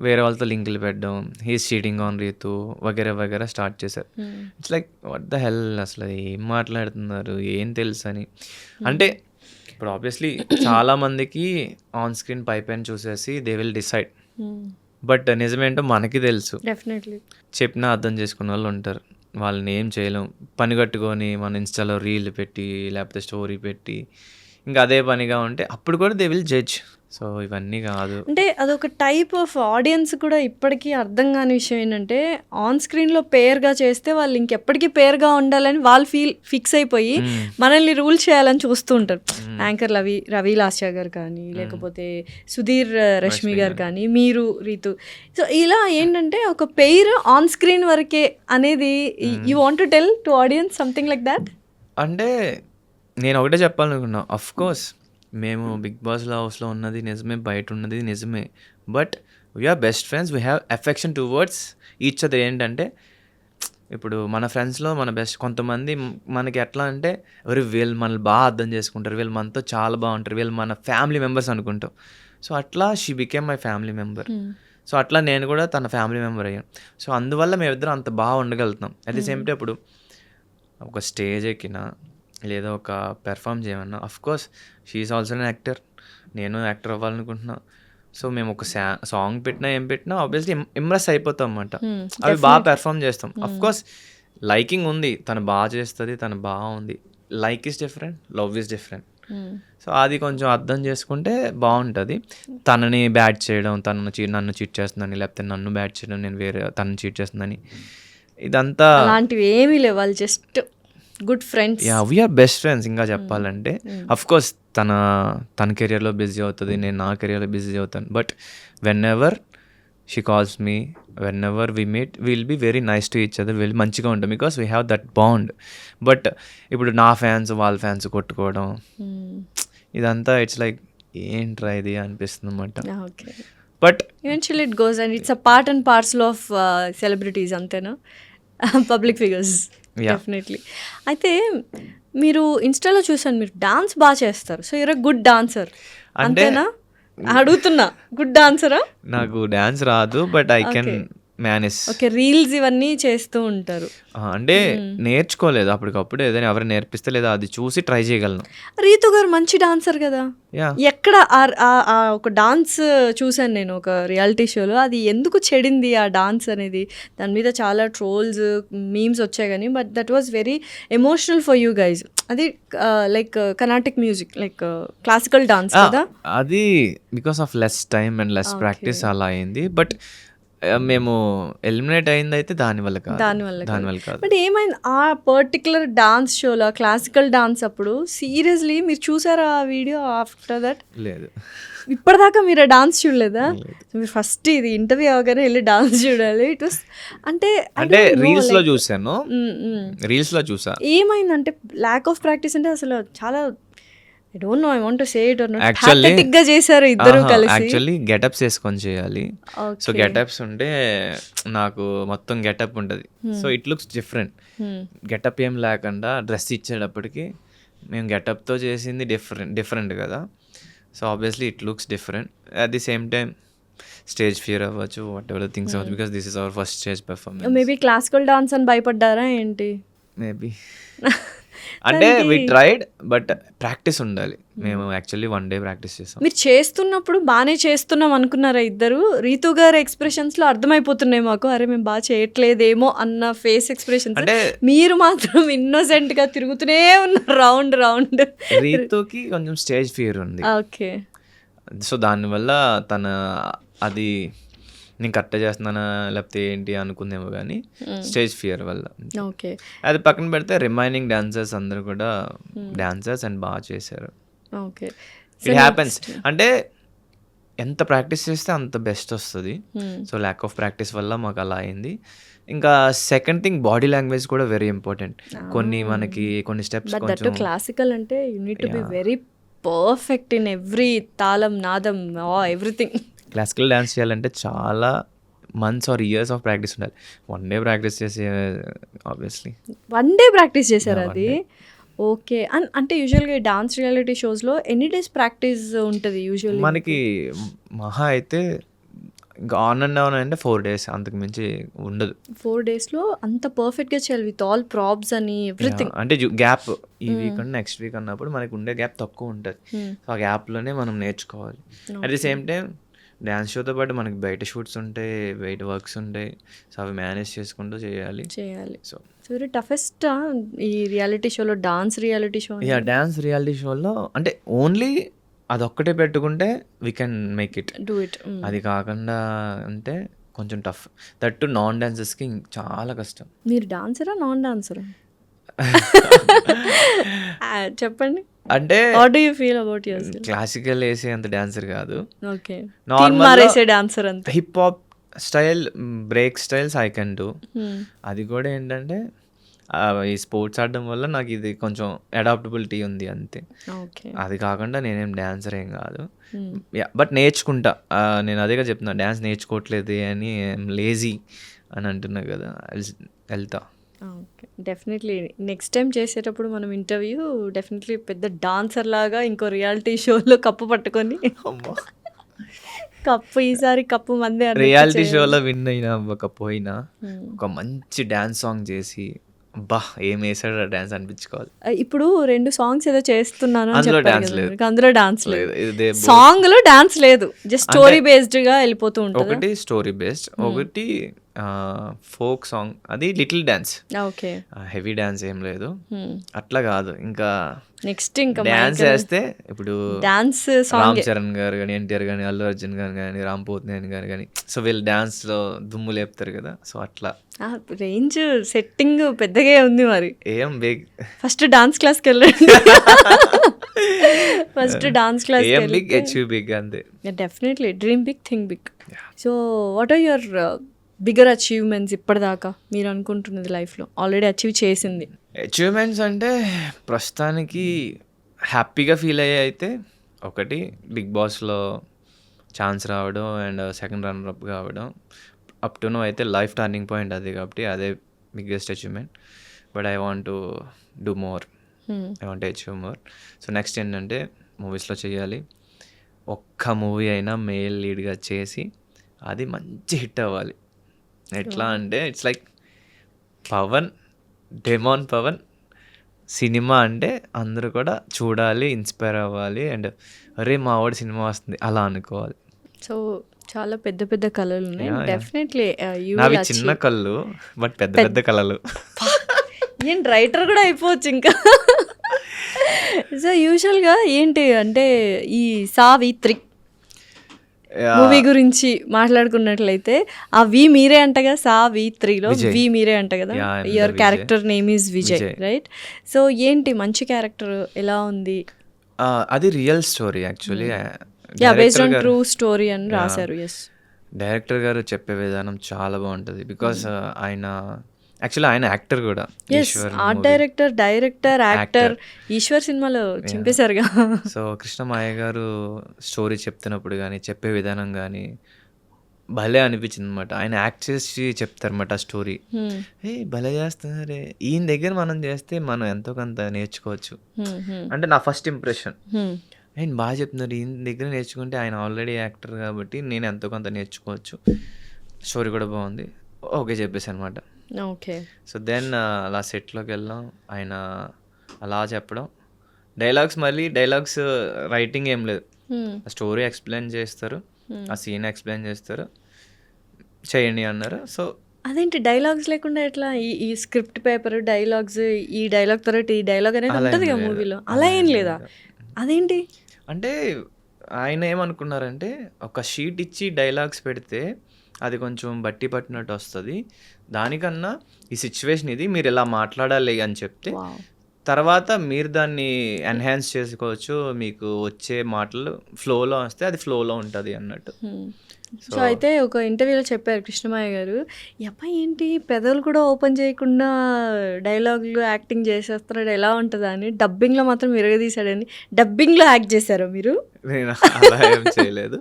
వేరే వాళ్ళతో లింకులు పెట్టడం, హీస్ చీటింగ్ ఆన్ రీతు వగేరా వగేరా స్టార్ట్ చేశారు. It's like what the hell, అసలు ఏం మాట్లాడుతున్నారు, ఏం తెలుసు అని. అంటే ఇప్పుడు ఆబ్వియస్లీ చాలామందికి ఆన్ స్క్రీన్ పైన చూసేసి దే విల్ డిసైడ్, బట్ నిజమేంటో మనకి తెలుసు. డెఫినెట్లీ చెప్పినా అర్థం చేసుకునే వాళ్ళు ఉంటారు, వాళ్ళని ఏం చేయలేం. పని కట్టుకొని మన ఇన్స్టాలో రీల్ పెట్టి లేకపోతే స్టోరీ పెట్టి ఇంకా అదే పనిగా ఉంటే అప్పుడు కూడా దే విల్ జడ్జ్. సో ఇవన్నీ కాదు. అంటే అదొక టైప్ ఆఫ్ ఆడియన్స్ కూడా ఇప్పటికీ అర్థం కాని విషయం ఏంటంటే ఆన్ స్క్రీన్లో పేర్గా చేస్తే వాళ్ళు ఇంకెప్పటికీ పేర్గా ఉండాలని వాళ్ళు ఫిక్స్ అయిపోయి మనల్ని రూల్ చేయాలని చూస్తూ ఉంటారు. యాంకర్ రవి లాస్యా గారు కానీ, లేకపోతే సుధీర్ రష్మి గారు కానీ, మీరు రీతు. సో ఇలా ఏంటంటే ఒక పేర్ ఆన్ స్క్రీన్ వరకే అనేది you want to tell to audience something like that? అంటే నేను ఒకటే చెప్పాలనుకున్నా, అఫ్ కోర్స్ మేము బిగ్ బాస్ హౌస్లో ఉన్నది నిజమే, బయట ఉన్నది నిజమే, but we're best friends, we have affection towards each other. ఏంటంటే ఇప్పుడు మన ఫ్రెండ్స్లో మన బెస్ట్ కొంతమంది మనకి ఎట్లా అంటే వీళ్ళు మనల్ని బాగా అర్థం చేసుకుంటారు, వీళ్ళు మనతో చాలా బాగుంటారు, వీళ్ళు మన ఫ్యామిలీ మెంబర్స్ అనుకుంటాం. సో అట్లా she became my family member. So అట్లా నేను కూడా తన ఫ్యామిలీ మెంబర్ అయ్యాను. సో అందువల్ల మేమిద్దరం అంత బాగా ఉండగలుగుతాం. అట్ ది సేమ్ టైం ఇప్పుడు ఒక స్టేజ్ ఎక్కినా లేదా ఒక పెర్ఫామ్ చేయమన్నా, of course she is also an actor, నేను యాక్టర్ అవ్వాలనుకుంటున్నా. సో మేము ఒక సాంగ్ పెట్టినా ఏం పెట్టినా ఆబ్వియస్లీ ఇంప్రెస్ అయిపోతాం అన్నమాట. అవి బాగా పెర్ఫామ్ చేస్తాం. అఫ్ కోర్స్ లైకింగ్ ఉంది, తను బాగా చేస్తుంది, తను బాగుంది. Like is different, love is different. So అది కొంచెం అర్థం చేసుకుంటే బాగుంటుంది. తనని బ్యాట్ చేయడం, నన్ను చీట్ చేస్తుందని, లేకపోతే నన్ను బ్యాట్ చేయడం, నేను వేరే తనని చీట్ చేస్తుందని, ఇదంతా అలాంటివి ఏమీ లేవు. వాళ్ళు just good friends. Yeah, we're best friends. ఇంకా చెప్పాలంటే అఫ్ కోర్స్ తన కెరియర్లో బిజీ అవుతుంది, నేను నా కెరియర్లో బిజీ అవుతాను. But whenever she calls me, whenever we meet, will be very nice to each other, very మంచిగా ఉంటాం because we have that bond. But ఇప్పుడు నా ఫ్యాన్స్ వాళ్ళ ఫ్యాన్స్ కొట్టుకోవడం ఇదంతా ఇట్స్ లైక్ ఏంట్రా ఇది అనిపిస్తుంది అన్నమాట. But eventually it goes and it's a part and parcel of celebrities, అంతేనా? Public figures definitely. అయితే మీరు ఇన్స్టాలో చూసాను, మీరు డాన్స్ బాగా చేస్తారు. So you're a good dancer, అంతేనా? అడుగుతున్నా, గుడ్ డాన్సరా? నాకు డాన్స్ రాదు, but I can manage. Okay, reels ఇవన్నీ చేస్తూ ఉంటారు. అంటే నేర్చుకోలేదు అప్పటికప్పుడు, ఏదైనా ఎవరైనా నేర్పిస్తే లేదా అది చూసి ట్రై చేయగలను. రీతు గారు మంచి డాన్సర్ కదా. ఎక్కడ ఒక డాన్స్ చూసాను నేను ఒక రియాలిటీ షోలో, అది ఎందుకు చెడింది ఆ డాన్స్ అనేది? దాని మీద చాలా ట్రోల్స్, మీమ్స్ వచ్చాయి కానీ, but that was very emotional for you guys. అది like Carnatic music, like classical dance కదా. అది because of less time and less practice అలా అయింది. బట్ మేము ఎలిమినేట్ అయింది అయితే దానివల్ల కాదు. బట్ ఏమైంది ఆ పర్టికులర్ డాన్స్ షోలో, క్లాసికల్ డాన్స్ అప్పుడు? సీరియస్లీ మీరు చూసారా ఆ వీడియో ఆఫ్టర్ దట్? లేదు, ఇప్పటిదాకా మీరు ఆ డాన్స్ చూడలేదా? మీరు ఫస్ట్ ఇది ఇంటర్వ్యూ అవగానే వెళ్ళి డాన్స్ చూడాలి. ఇట్ వాస్ అంటే రీల్స్ లో చూసాను, రీల్స్ లో చూసా. ఏమైందంటే ల్యాక్ ఆఫ్ ప్రాక్టీస్ అంటే అసలు చాలా I don't know, I want to say it or not. Pathetic గా చేశారు ఇద్దరు కలిసి. యాక్చువల్లీ గెటప్స్ వేసుకొని చేయాలి. సో గెటప్స్ ఉంటే నాకు మొత్తం గెటప్ ఉంటుంది. So it looks different. Getup ఏం లేకుండా డ్రెస్ ఇచ్చేటప్పటికి మేము గెటప్తో చేసింది డిఫరెంట్ కదా. So obviously it looks different. At the same time stage fear అవ్వచ్చు, వాట్ ఎవర్ థింగ్స్ అవ్వచ్చు, because this is our first stage performance. Maybe classical dance అని భయపడ్డారా ఏంటి? మేబీ అంటే వి ట్రైడ్, బట్ ప్రాక్టీస్ ఉండాలి. మేము యాక్చువల్లీ 1 day ప్రాక్టీస్ చేసాం. మీరు చేస్తున్నప్పుడు బాగానే చేస్తున్నాం అనుకున్నారా ఇద్దరు? రీతు గారి ఎక్స్ప్రెషన్స్లో అర్థమైపోతున్నాయి మాకు, అరే మేము బాగా చేయట్లేదేమో అన్న ఫేస్ ఎక్స్ప్రెషన్స్. అంటే మీరు మాత్రం ఇన్నోసెంట్గా తిరుగుతూనే ఉన్నారు రౌండ్. రీతుకి కొంచెం స్టేజ్ ఫియర్ ఉంది. ఓకే, సో దానివల్ల తన అది నేను కరెక్ట్ చేస్తున్నానా లేకపోతే ఏంటి అనుకుందేమో కానీ స్టేజ్ ఫియర్ వల్ల. ఓకే, అది పక్కన పెడితే రిమైనింగ్ డాన్సర్స్ అందరూ కూడా డాన్సర్స్ అండ్ బాగా చేశారు. Okay, it happens. అంటే ఎంత ప్రాక్టీస్ చేస్తే అంత బెస్ట్ వస్తుంది. సో ల్యాక్ ఆఫ్ ప్రాక్టీస్ వల్ల మాకు అలా అయింది. ఇంకా సెకండ్ థింగ్, బాడీ లాంగ్వేజ్ కూడా వెరీ ఇంపార్టెంట్. కొన్ని స్టెప్స్ కొంచెం క్లాసికల్ అంటే you need to be very perfect in every తాళం, నాదం, ఎవ్రీథింగ్. క్లాసికల్ డాన్స్ చేయాలంటే చాలా months or years of practice ఉండాలి. 1 డే ప్రాక్టీస్ చేసే ఆబ్వియస్లీ 1 డే ప్రాక్టీస్ చేశారు Yeah, 1 అది? ఓకే. అంటే యూజువల్గా డాన్స్ రియాలిటీ షోస్లో ఎన్ని డేస్ ప్రాక్టీస్ ఉంటుంది యూజువల్లీ? మనకి మహా అయితే ఇంకా ఆన్ అండ్ ఆన్ అంటే 4 days, అంతకు మించి ఉండదు. 4 డేస్లో అంత పర్ఫెక్ట్గా చేయాలి విత్ ఆల్ ప్రాప్స్ అని ఎవ్రీథింగ్. అంటే గ్యాప్ ఈ వీక్ అండ్ నెక్స్ట్ వీక్ అన్నప్పుడు మనకు ఉండే గ్యాప్ తక్కువ ఉంటుంది. సో ఆ గ్యాప్లోనే మనం నేర్చుకోవాలి. At the same time dance షోతో పాటు మనకి బయట షూట్స్ ఉంటాయి, బయట వర్క్స్ ఉంటాయి. సో అవి మేనేజ్ చేసుకుంటూ చేయాలి. సో వెరీ టఫెస్ట్ ఈ రియాలిటీ షోలో, dance reality show. Dance reality షోలో అంటే ఓన్లీ అదొక్కటే పెట్టుకుంటే we can make it. Do it. అది కాకుండా అంటే కొంచెం టఫ్. దట్ టు నాన్ డాన్సర్స్కి చాలా కష్టం. మీరు డాన్సరా నాన్ డాన్సరా? చెప్పండి. అంటే what do you feel about your self? Classical వేసే అంత డాన్సర్ కాదు, ఓకే. నార్మల్ మారేసే డాన్సర్ అంతే. Hip hop style, break styles I can do. అది కూడా ఏంటంటే ఈ స్పోర్ట్స్ ఆడడం వల్ల నాకు ఇది కొంచెం అడాప్టబిలిటీ ఉంది అంతే. ఓకే. అది కాకుండా నేనేం డాన్సర్ ఏం కాదు. బట్ నేర్చుకుంటా. నేను అదేగా చెప్తున్నా, డాన్స్ నేర్చుకోవట్లేదు అని లేజీ అని అంటున్నా కదా, వెళ్తా. ఓకే, డెఫినెట్లీ నెక్స్ట్ టైం చేసేటప్పుడు మనం ఇంటర్వ్యూ డెఫినెట్లీ పెద్ద డాన్సర్ లాగా ఇంకో రియాలిటీ షోలో కప్పు పట్టుకొని కప్పు ఈసారి కప్పు మందే రియాలిటీ షోలో విన్ అయినా అవ్వకపోయినా ఒక మంచి డాన్స్ సాంగ్ చేసి అబ్బా ఏం వేసాడు డాన్స్ అనిపించుకోవాలి. ఇప్పుడు 2 సాంగ్స్ ఏదో చేస్తున్నాను అని అందులో చెప్పారు డాన్స్ కదా, లేదు. మీకు అందులో డాన్స్ లేదు. ఇదే సాంగ్ లో డాన్స్ లేదు, జస్ట్ స్టోరీ బేస్డ్ గా వెళ్ళిపోతూ ఉంటుంది. ఒకటి స్టోరీ బేస్డ్, ఒకటి ఫోక్ సాంగ్, అది little dance. Okay. Heavy dance ఏం లేదు. అట్లా కాదు, ఇంకా నెక్స్ట్ ఇంకా డాన్స్ చేస్తే ఇప్పుడు డాన్స్ రామ్ సాంగ్. చరణ్ గారు కానీ, ఎన్టీఆర్ కానీ, అల్లు అర్జున్ గారు కానీ, రామ్ పోతినేని గారు కానీ, సో వీళ్ళు డాన్స్ లో దుమ్ము లేపుతారు కదా. సో అట్లా రేంజ్ సెట్టింగ్ పెద్దగా ఉంది. మరి ఏం బిగ్, ఫస్ట్ డాన్స్ క్లాస్కి వెళ్ళండి. ఫస్ట్ డాన్స్ క్లాస్ ఏం బిగ్ అచీవ్ బిగ్ అంతే. Definitely dream big, think big. So what are your bigger achievements ఇప్పటిదాకా మీరు అనుకుంటున్నది లైఫ్లో ఆల్రెడీ అచీవ్ చేసింది? అచీవ్మెంట్స్ అంటే ప్రస్తుతానికి హ్యాపీగా ఫీల్ అయ్యే అయితే ఒకటి బిగ్ బాస్లో ఛాన్స్ రావడం అండ్ సెకండ్ రన్నర్ అప్ కావడం. అప్ టు నో అయితే లైఫ్ టర్నింగ్ పాయింట్ అది, కాబట్టి అదే biggest achievement. But I want to do more, I want achieve more. So next ఏంటంటే మూవీస్లో చేయాలి. ఒక్క మూవీ అయినా మేల్ లీడ్గా చేసి అది మంచి హిట్ అవ్వాలి. ఎట్లా అంటే it's like Pawan, demon Pawan సినిమా అంటే అందరూ కూడా చూడాలి, ఇన్స్పైర్ అవ్వాలి, అండ్ అరే మా వాడి సినిమా వస్తుంది అలా అనుకోవాలి. సో చాలా పెద్ద పెద్ద కళలు ఉన్నాయి. డెఫినెట్లీ నావి చిన్న కళ్ళు బట్ పెద్ద పెద్ద కళలు. ఏం రైటర్ కూడా అయిపోవచ్చు ఇంకా. సో యూజువల్గా ఏంటి అంటే ఈ సావిత్రి మూవీ గురించి మాట్లాడుకున్నట్లయితే ఆ వి మీరే అంట కదా, సావిత్రిలో వి మీరే అంట కదా, your character name is Vijay, right? So ఏంటి మంచి క్యారెక్టర్ ఎలా ఉంది? అది real story actually, based on true story అని రాశారు. ఎస్, డైరెక్టర్ గారు చెప్పే విధానం చాలా బాగుంటుంది. బికాస్ ఆయన యాక్చువల్లీ ఆయన యాక్టర్ కూడా. Art director, actor. ఈశ్వర్ సినిమాలో చింపేశారుగా. సో కృష్ణమాయ గారు స్టోరీ చెప్తున్నప్పుడు కానీ, చెప్పే విధానం కానీ భలే అనిపించింది అనమాట. ఆయన యాక్ట్ చేసి చెప్తారన్నమాట ఆ స్టోరీ. భలే చేస్తున్నారే, ఈయన దగ్గర మనం చేస్తే మనం ఎంతో కొంత నేర్చుకోవచ్చు అంటే నా ఫస్ట్ ఇంప్రెషన్. ఆయన బాగా చెప్తున్నారు, ఈయన దగ్గర నేర్చుకుంటే ఆయన ఆల్రెడీ యాక్టర్ కాబట్టి నేను ఎంతో కొంత నేర్చుకోవచ్చు. స్టోరీ కూడా బాగుంది, ఓకే చెప్పేసి అనమాట. ఓకే. సో దెన్ అలా సెట్లోకి వెళ్ళాం, ఆయన అలా చెప్పడం, డైలాగ్స్ రైటింగ్ ఏం లేదు, స్టోరీ ఎక్స్ప్లెయిన్ చేస్తారు, ఆ సీన్ ఎక్స్ప్లెయిన్ చేస్తారు, చేయండి అన్నారు. సో అదేంటి డైలాగ్స్ లేకుండా ఎట్లా? ఈ స్క్రిప్ట్ పేపర్ డైలాగ్స్, ఈ డైలాగ్ తర్వాత ఈ డైలాగ్ అనేది ఉంటుంది కదా మూవీలో, అలా ఏం లేదా? అదేంటి అంటే ఆయన ఏమనుకున్నారంటే ఒక షీట్ ఇచ్చి డైలాగ్స్ పెడితే అది కొంచెం బట్టి పట్టినట్టు వస్తుంది, దానికన్నా ఈ సిచ్యువేషన్ ఇది, మీరు ఇలా మాట్లాడాలి అని చెప్తే తర్వాత మీరు దాన్ని ఎన్హాన్స్ చేసుకోవచ్చు, మీకు వచ్చే మాటలు ఫ్లోలో వస్తే అది ఫ్లోలో ఉంటుంది అన్నట్టు. సో అయితే ఒక ఇంటర్వ్యూలో చెప్పారు కృష్ణమాయ గారు, ఈ అబ్బాయి ఏంటి పెదవులు కూడా ఓపెన్ చేయకుండా డైలాగులు యాక్టింగ్ చేసేస్తున్నాడు, ఎలా ఉంటుందా అని. డబ్బింగ్లో మాత్రం విరగదీశాడని. డబ్బింగ్లో యాక్ట్ చేశారు మీరు? నేను అలా ఏం చేయలేదు.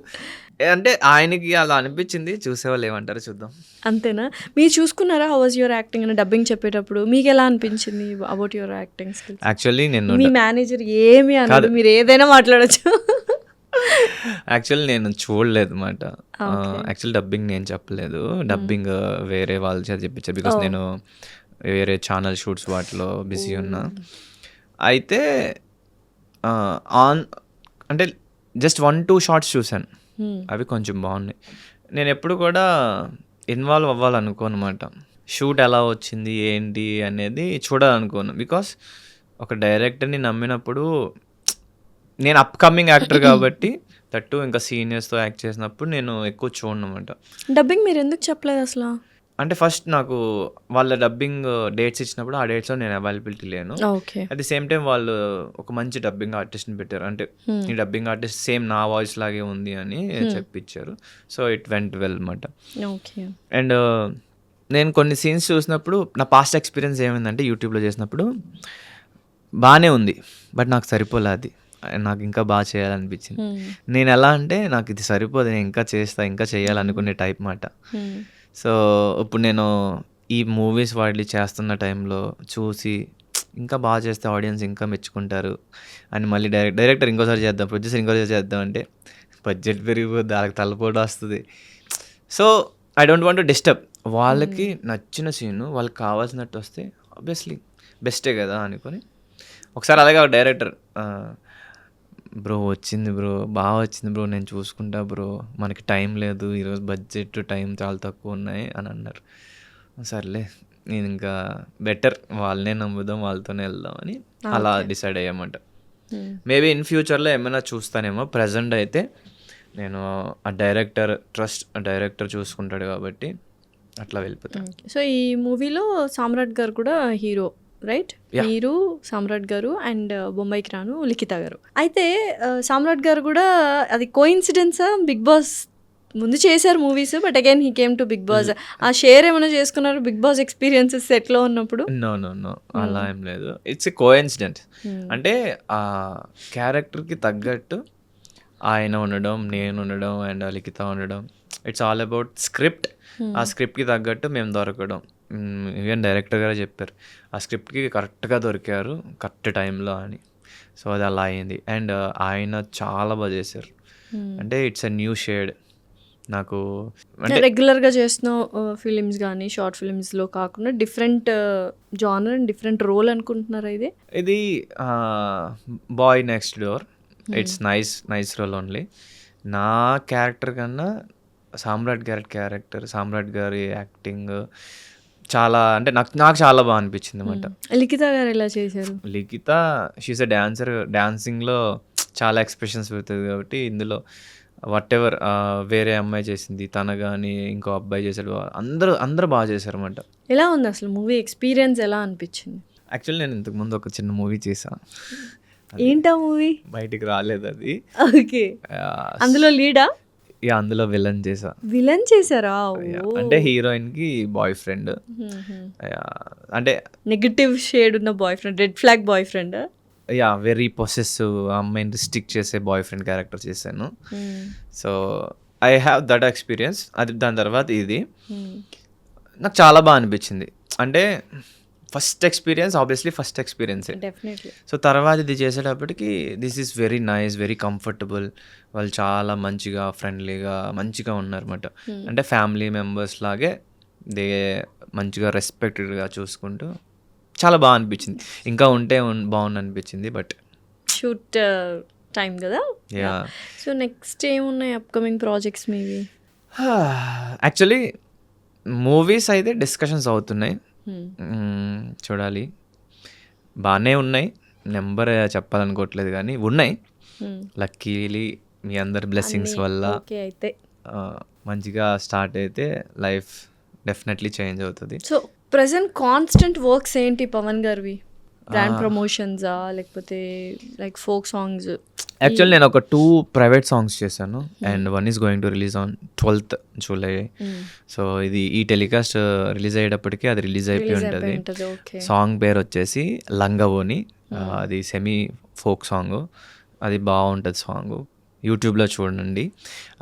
అంటే ఆయనకి అలా అనిపించింది, చూసేవాళ్ళు ఏమంటారో చూద్దాం. అంతేనా? మీరు చూసుకున్నారా హౌ వాజ్ యువర్ యాక్టింగ్ అని డబ్బింగ్ చెప్పేటప్పుడు? మీకు ఎలా అనిపించింది about your acting skills? Actually నేను మీ మేనేజర్ ఏమి అన్నాడు, మీరు ఏదైనా మాట్లాడచ్చు. యాక్చువల్లీ నేను చూడలేదు అనమాట. యాక్చువల్లీ డబ్బింగ్ నేను చెప్పలేదు, డబ్బింగ్ వేరే వాళ్ళ చేత చెప్పించారు. బికాస్ నేను వేరే ఛానల్ షూట్స్ వాటిలో బిజీ ఉన్నా. అయితే అంటే జస్ట్ 1-2 షార్ట్స్ చూశాను, అవి కొంచెం బాగున్నాయి. నేను ఎప్పుడు కూడా ఇన్వాల్వ్ అవ్వాలనుకోను అనమాట. షూట్ ఎలా వచ్చింది ఏంటి అనేది చూడాలనుకోను. బికాస్ ఒక డైరెక్టర్ని నమ్మినప్పుడు, నేను అప్కమింగ్ యాక్టర్ కాబట్టి తట్టు ఇంకా సీనియర్స్తో యాక్ట్ చేసినప్పుడు నేను ఎక్కువ చూడను అనమాట. డబ్బింగ్ మీరు ఎందుకు చెప్పలేదు అసలు? అంటే ఫస్ట్ నాకు వాళ్ళ డబ్బింగ్ డేట్స్ ఇచ్చినప్పుడు ఆ డేట్స్లో నేను అవైలబిలిటీ లేను. Okay. At the same time వాళ్ళు ఒక మంచి డబ్బింగ్ ఆర్టిస్ట్ని పెట్టారు. అంటే ఈ డబ్బింగ్ ఆర్టిస్ట్ సేమ్ నా వాయిస్ లాగే ఉంది అని చెప్పించారు. సో ఇట్ వెంట్ వెల్ అనమాట. ఓకే. అండ్ నేను కొన్ని సీన్స్ చూసినప్పుడు నా పాస్ట్ ఎక్స్పీరియన్స్ ఏమైందంటే, యూట్యూబ్లో చేసినప్పుడు బాగానే ఉంది, బట్ నాకు సరిపోలే. అది నాకు ఇంకా బాగా చేయాలనిపించింది. నేను ఎలా అంటే, నాకు ఇది సరిపోదు, నేను ఇంకా చేస్తా, ఇంకా చేయాలనుకునే టైప్ మాట. సో ఇప్పుడు నేను ఈ మూవీస్ వాటి చేస్తున్న టైంలో చూసి ఇంకా బాగా చేస్తే ఆడియన్స్ ఇంకా మెచ్చుకుంటారు అని మళ్ళీ డైరెక్టర్ ఇంకోసారి చేద్దాం, ప్రొడ్యూసర్ ఇంకోసారి చేద్దాం అంటే బడ్జెట్ పెరిగిపోద్ది, వాళ్ళకి తలపోటు వస్తుంది. So I don't want to disturb. వాళ్ళకి నచ్చిన సీను వాళ్ళకి కావాల్సినట్టు వస్తే ఆబ్వియస్లీ బెస్టే కదా అనుకొని ఒకసారి అలాగే ఒక డైరెక్టర్, బ్రో వచ్చింది బ్రో, బాగా వచ్చింది బ్రో, నేను చూసుకుంటా బ్రో, మనకి టైం లేదు ఈరోజు, బడ్జెట్ టైం చాలా తక్కువ ఉన్నాయి అని అన్నారు. సర్లే నేను ఇంకా బెటర్ వాళ్ళనే నమ్ముదాం, వాళ్ళతోనే వెళ్దాం అని అలా డిసైడ్ అయ్యామంట. మేబీ ఇన్ ఫ్యూచర్లో ఏమైనా చూస్తానేమో. ప్రజెంట్ అయితే నేను ఆ డైరెక్టర్ చూసుకుంటాడు కాబట్టి అట్లా వెళ్ళిపోతాను. సో ఈ మూవీలో సామ్రాట్ గారు కూడా హీరో, రైట్? మీరు, సామ్రాట్ గారు అండ్ బొంబాయికి రాను లిఖిత గారు. అయితే సామ్రాట్ గారు కూడా అది కోఇన్సిడెన్సా? బిగ్ బాస్ ముందు చేశారు movies, but again he came to Bigg Boss. ఆ షేర్ ఏమైనా చేసుకున్నారు బిగ్ బాస్ ఎక్స్పీరియన్సెస్ సెట్లో ఉన్నప్పుడు? నో అలా ఏం లేదు. It's a coincident. అంటే ఆ క్యారెక్టర్కి తగ్గట్టు ఆయన ఉండడం, నేను ఉండడం అండ్ లిఖిత ఉండడం, ఇట్స్ ఆల్ అబౌట్ స్క్రిప్ట్. ఆ స్క్రిప్ట్కి తగ్గట్టు మేము దొరకడం. ఈవెన్ డైరెక్టర్ గారే చెప్పారు, ఆ స్క్రిప్ట్కి కరెక్ట్గా దొరికారు కరెక్ట్ టైంలో అని. సో అది అలా అయింది. అండ్ ఆయన చాలా బాగా చేశారు. అంటే ఇట్స్ ఎ న్యూ షేడ్ నాకు. అంటే రెగ్యులర్గా చేసిన ఫిలిమ్స్ కానీ షార్ట్ ఫిలిమ్స్లో కాకుండా different genre and different role అనుకుంటున్నారా ఇది boy next door? It's nice role only. నా క్యారెక్టర్ కన్నా సామ్రాట్ గారి యాక్టింగ్ చాలా, అంటే నాకు చాలా బాగా అనిపించింది అనమాట. లిఖిత గారు ఎలా చేశారు? లిఖిత షీస్ ఎ డాన్సర్, డాన్సింగ్లో చాలా ఎక్స్ప్రెషన్స్ పెడుతుంది కాబట్టి ఇందులో వాట్ ఎవర్ వేరే అమ్మాయి చేసింది, తన కానీ ఇంకో అబ్బాయి చేశాడు, అందరూ బాగా చేశారు అనమాట. ఎలా ఉంది అసలు మూవీ ఎక్స్పీరియన్స్, ఎలా అనిపించింది? యాక్చువల్లీ నేను ఇంతకుముందు ఒక చిన్న మూవీ చేశాను. ఏంటా మూవీ? బయటికి రాలేదు అది. ఓకే. అందులో లీడా? అందులో విలన్ చేశారా? అంటే హీరోయిన్ కి బాయ్ ఫ్రెండ్, అంటే నెగటివ్ షేడ్ ఉన్న boy friend, red flag boy friend. Very possessive, అమ్మాయిని రిస్ట్రిక్ట్ చేసే బాయ్ ఫ్రెండ్ క్యారెక్టర్ చేశాను. So I have that experience. అది దాని తర్వాత ఇది నాకు చాలా బాగా అనిపించింది. అంటే ఫస్ట్ ఎక్స్పీరియన్స్ డెఫినెట్లీ. సో తర్వాత ఇది చేసేటప్పటికి this is very nice, very comfortable. వాళ్ళు చాలా మంచిగా ఫ్రెండ్లీగా మంచిగా ఉన్నారన్నమాట. అంటే ఫ్యామిలీ మెంబర్స్ లాగే దే మంచిగా రెస్పెక్టెడ్గా చూసుకుంటూ చాలా బాగా అనిపించింది. ఇంకా ఉంటే బాగుంది అనిపించింది. బట్ షూట్ టైం కదా. సో నెక్స్ట్ ఏమున్నాయి అప్కమింగ్ ప్రాజెక్ట్స్ మీవి? యాక్చువల్లీ మూవీస్ అయితే డిస్కషన్స్ అవుతున్నాయి, చూడాలి. బాగానే ఉన్నాయి, నెంబర్ చెప్పాలనుకోవట్లేదు కానీ ఉన్నాయి. లక్కీలీ మీ అందరి బ్లెస్సింగ్స్ వల్ల అయితే మంచిగా స్టార్ట్ అయితే లైఫ్ డెఫినెట్లీ చేంజ్ అవుతుంది. సో ప్రెసెంట్ కాన్స్టెంట్ వర్క్స్ ఏంటి పవన్ గారివి? బ్రాండ్ ప్రమోషన్సా లేకపోతే లైక్ ఫోక్ సాంగ్స్? యాక్చువల్ నేను ఒక 2 ప్రైవేట్ సాంగ్స్ చేశాను and one is going to release on 12th July. So ఇది ఈ టెలికాస్ట్ రిలీజ్ అయ్యేటప్పటికి అది రిలీజ్ అయిపోయి ఉంటుంది. ఓకే. సాంగ్ పేరు వచ్చేసి లంగవోని. అది సెమీ ఫోక్ సాంగ్. అది బాగుంటుంది సాంగ్. యూట్యూబ్లో చూడండి.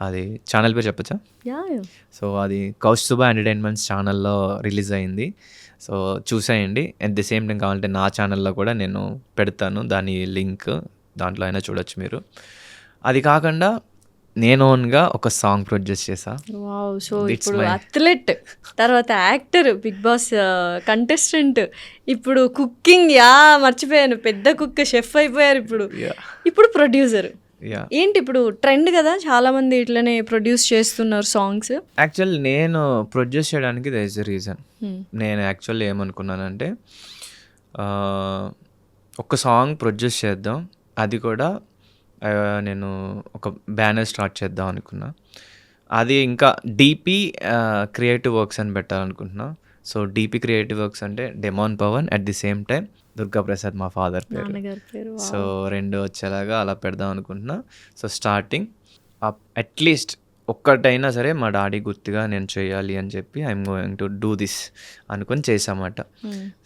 అది ఛానల్ పేరు చెప్పచ్చా? సో అది కౌస్తుభ ఎంటర్టైన్మెంట్స్ ఛానల్లో రిలీజ్ అయింది. సో చూసేయండి. అట్ ది సేమ్ టైం కావాలంటే నా ఛానల్లో కూడా నేను పెడతాను దాని లింక్, దాంట్లో అయినా చూడొచ్చు మీరు. అది కాకుండా నేను ఓన్గా ఒక సాంగ్ ప్రొడ్యూస్ చేశా. వావ్. సో ఇప్పుడు అథ్లెట్, తర్వాత యాక్టర్, బిగ్ బాస్ కంటెస్టెంట్, ఇప్పుడు కుకింగ్, మర్చిపోయాను, పెద్ద కుక్, షెఫ్ అయిపోయారు ఇప్పుడు ప్రొడ్యూసర్. ఏంటి ఇప్పుడు ట్రెండ్ కదా, చాలా మంది ఇట్లనే ప్రొడ్యూస్ చేస్తున్నారు సాంగ్స్. యాక్చువల్ నేను ప్రొడ్యూస్ చేయడానికి దర్ ఇస్ ఎ రీజన్. నేను యాక్చువల్లీ ఏమనుకున్నానంటే ఒక సాంగ్ ప్రొడ్యూస్ చేద్దాం, అది కూడా నేను ఒక బ్యానర్ స్టార్ట్ చేద్దాం అనుకున్నా. అది ఇంకా డీపీ క్రియేటివ్ వర్క్స్ అని పెట్టాలనుకుంటున్నా. సో డీపీ క్రియేటివ్ వర్క్స్ అంటే demon Pawan, at the same time Durga Prasad మా ఫాదర్ పేరు. సో 2 వచ్చేలాగా అలా పెడదాం అనుకుంటున్నా. సో స్టార్టింగ్ అట్లీస్ట్ ఒక్కటైనా సరే మా డాడీ గుర్తుగా నేను చేయాలి అని చెప్పి I'm going to do this అనుకొని చేసామాట.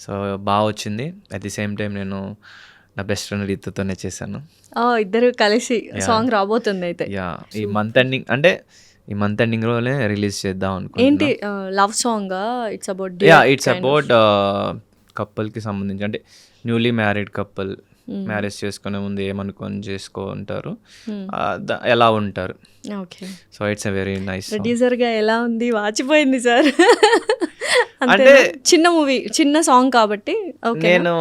సో బాగా వచ్చింది. అట్ ది సేమ్ టైం నేను నా బెస్ట్ ఫ్రెండ్ రీతుతోనే చేశాను. ఇద్దరు కలిసి సాంగ్ రాబోతుంది అయితే. ఈ మంత్ ఎండింగ్ అంటే ఈ మంత్ ఎండింగ్ లోనే రిలీజ్ చేద్దాం అనుకుంటున్నా. ఏంటి love song? It's about it's about కపుల్కి సంబంధించి, అంటే న్యూలీ మ్యారీడ్ కపుల్ మ్యారేజ్ చేసుకునే ముందు ఏమనుకొని చేసుకుంటారు, ఎలా ఉంటారు. Okay. So it's a very nice. Producer గా ఎలా ఉంది? వాచిపోయింది సార్. అంటే చిన్న మూవీ, చిన్న సాంగ్ కాబట్టి నేను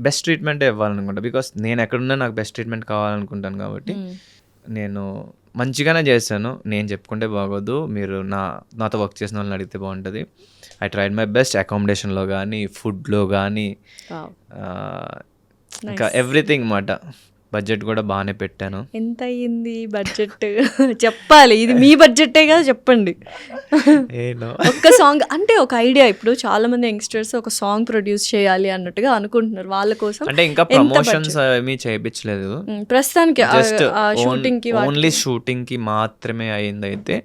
బెస్ట్ ట్రీట్మెంట్ ఇవ్వాలనుకుంటా. బికాస్ నేను ఎక్కడున్నా నాకు బెస్ట్ ట్రీట్మెంట్ కావాలనుకుంటాను కాబట్టి నేను మంచిగానే చేశాను. నేను చెప్పుకుంటే బాగోదు, మీరు నాతో వర్క్ చేసిన వాళ్ళని అడిగితే బాగుంటుంది. I tried my best. అకామిడేషన్లో కానీ, ఫుడ్లో కానీ, ఇంకా ఎవ్రీథింగ్ మాట. బడ్జెట్ కూడా బాగానే పెట్టాను. ఎంత అయ్యింది బడ్జెట్? చెప్పాలి, ఇది మీ బడ్జెటే కదా, చెప్పండి. ఒక్క సాంగ్ అంటే ఒక ఐడియా. ఇప్పుడు చాలా మంది యంగ్స్టర్స్ ఒక సాంగ్ ప్రొడ్యూస్ చేయాలి అన్నట్టుగా అనుకుంటున్నారు. వాళ్ళ కోసం అంటే ఇంకా ప్రమోషన్స్ ఏమీ చేయించలేదు ప్రస్తుతానికి. జస్ట్ షూటింగ్ కి, ఓన్లీ షూటింగ్ కి మాత్రమే అయింది. అయితే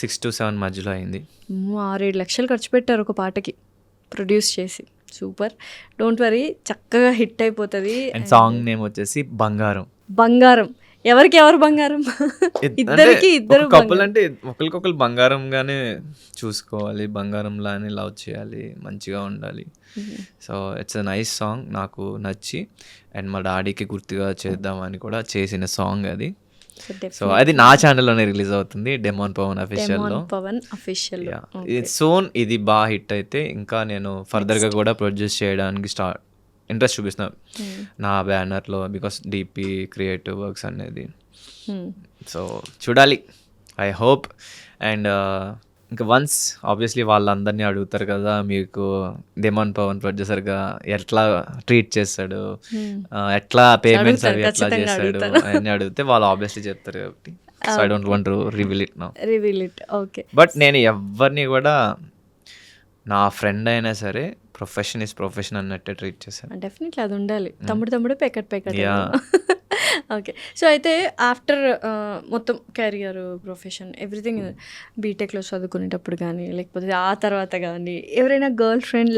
6 to 7 మధ్యలో అయింది. 6-7 లక్షలు ఖర్చు పెట్టారు ఒక పాటకి ప్రొడ్యూస్ చేసి. సూపర్. డోంట్ వరీ, చక్కగా హిట్ అయిపోతుంది. అండ్ సాంగ్ నేమ్ వచ్చేసి బంగారం. బంగారం. ఎవరికి ఎవరు బంగారం? ఇద్దరికి ఇద్దరు కపుల్ అంటే ఒకరికొకరు బంగారంగానే చూసుకోవాలి, బంగారంలానే లవ్ చేయాలి, మంచిగా ఉండాలి. So it's a nice song, నాకు నచ్చి. అండ్ మా డాడీకి గుర్తుగా చేద్దామని కూడా చేసిన సాంగ్ అది. సో అది నా ఛానల్లోనే రిలీజ్ అవుతుంది, డెమాన్ పవన్ అఫీషియల్. సోన్ ఇది బాగా హిట్ అయితే ఇంకా నేను ఫర్దర్గా కూడా ప్రొడ్యూస్ చేయడానికి ఇంట్రెస్ట్ చూపిస్తున్నాను నా బ్యానర్లో. బికాస్ డీపీ క్రియేటివ్ వర్క్స్ అనేది. సో చూడాలి, ఐ హోప్. అండ్ ఇంకా వన్స్ ఆబ్వియస్లీ వాళ్ళందరినీ అడుగుతారు కదా, మీకు డెమాన్ పవన్ ప్రొడ్యూసర్గా ఎట్లా ట్రీట్ చేస్తాడు, ఎట్లా పేమెంట్స్ అవి ఎట్లా చేస్తాడు అని అడిగితే వాళ్ళు ఆబ్వియస్లీ చెప్తారు కాబట్టి. So I don't want to reveal it now. Okay. But నేను ఎవరిని కూడా నా ఫ్రెండ్ అయినా సరే ప్రొఫెషన్ ఇస్ ప్రొఫెషన్ అన్నట్టే ట్రీట్ చేశాను. డెఫినెట్లీ అది ఉండాలి. తమ్ముడు పెకట్. ఓకే. సో అయితే ఆఫ్టర్ మొత్తం కెరియర్, ప్రొఫెషన్, ఎవ్రీథింగ్, బీటెక్లో చదువుకునేటప్పుడు కానీ లేకపోతే ఆ తర్వాత కానీ ఎవరైనా గర్ల్ ఫ్రెండ్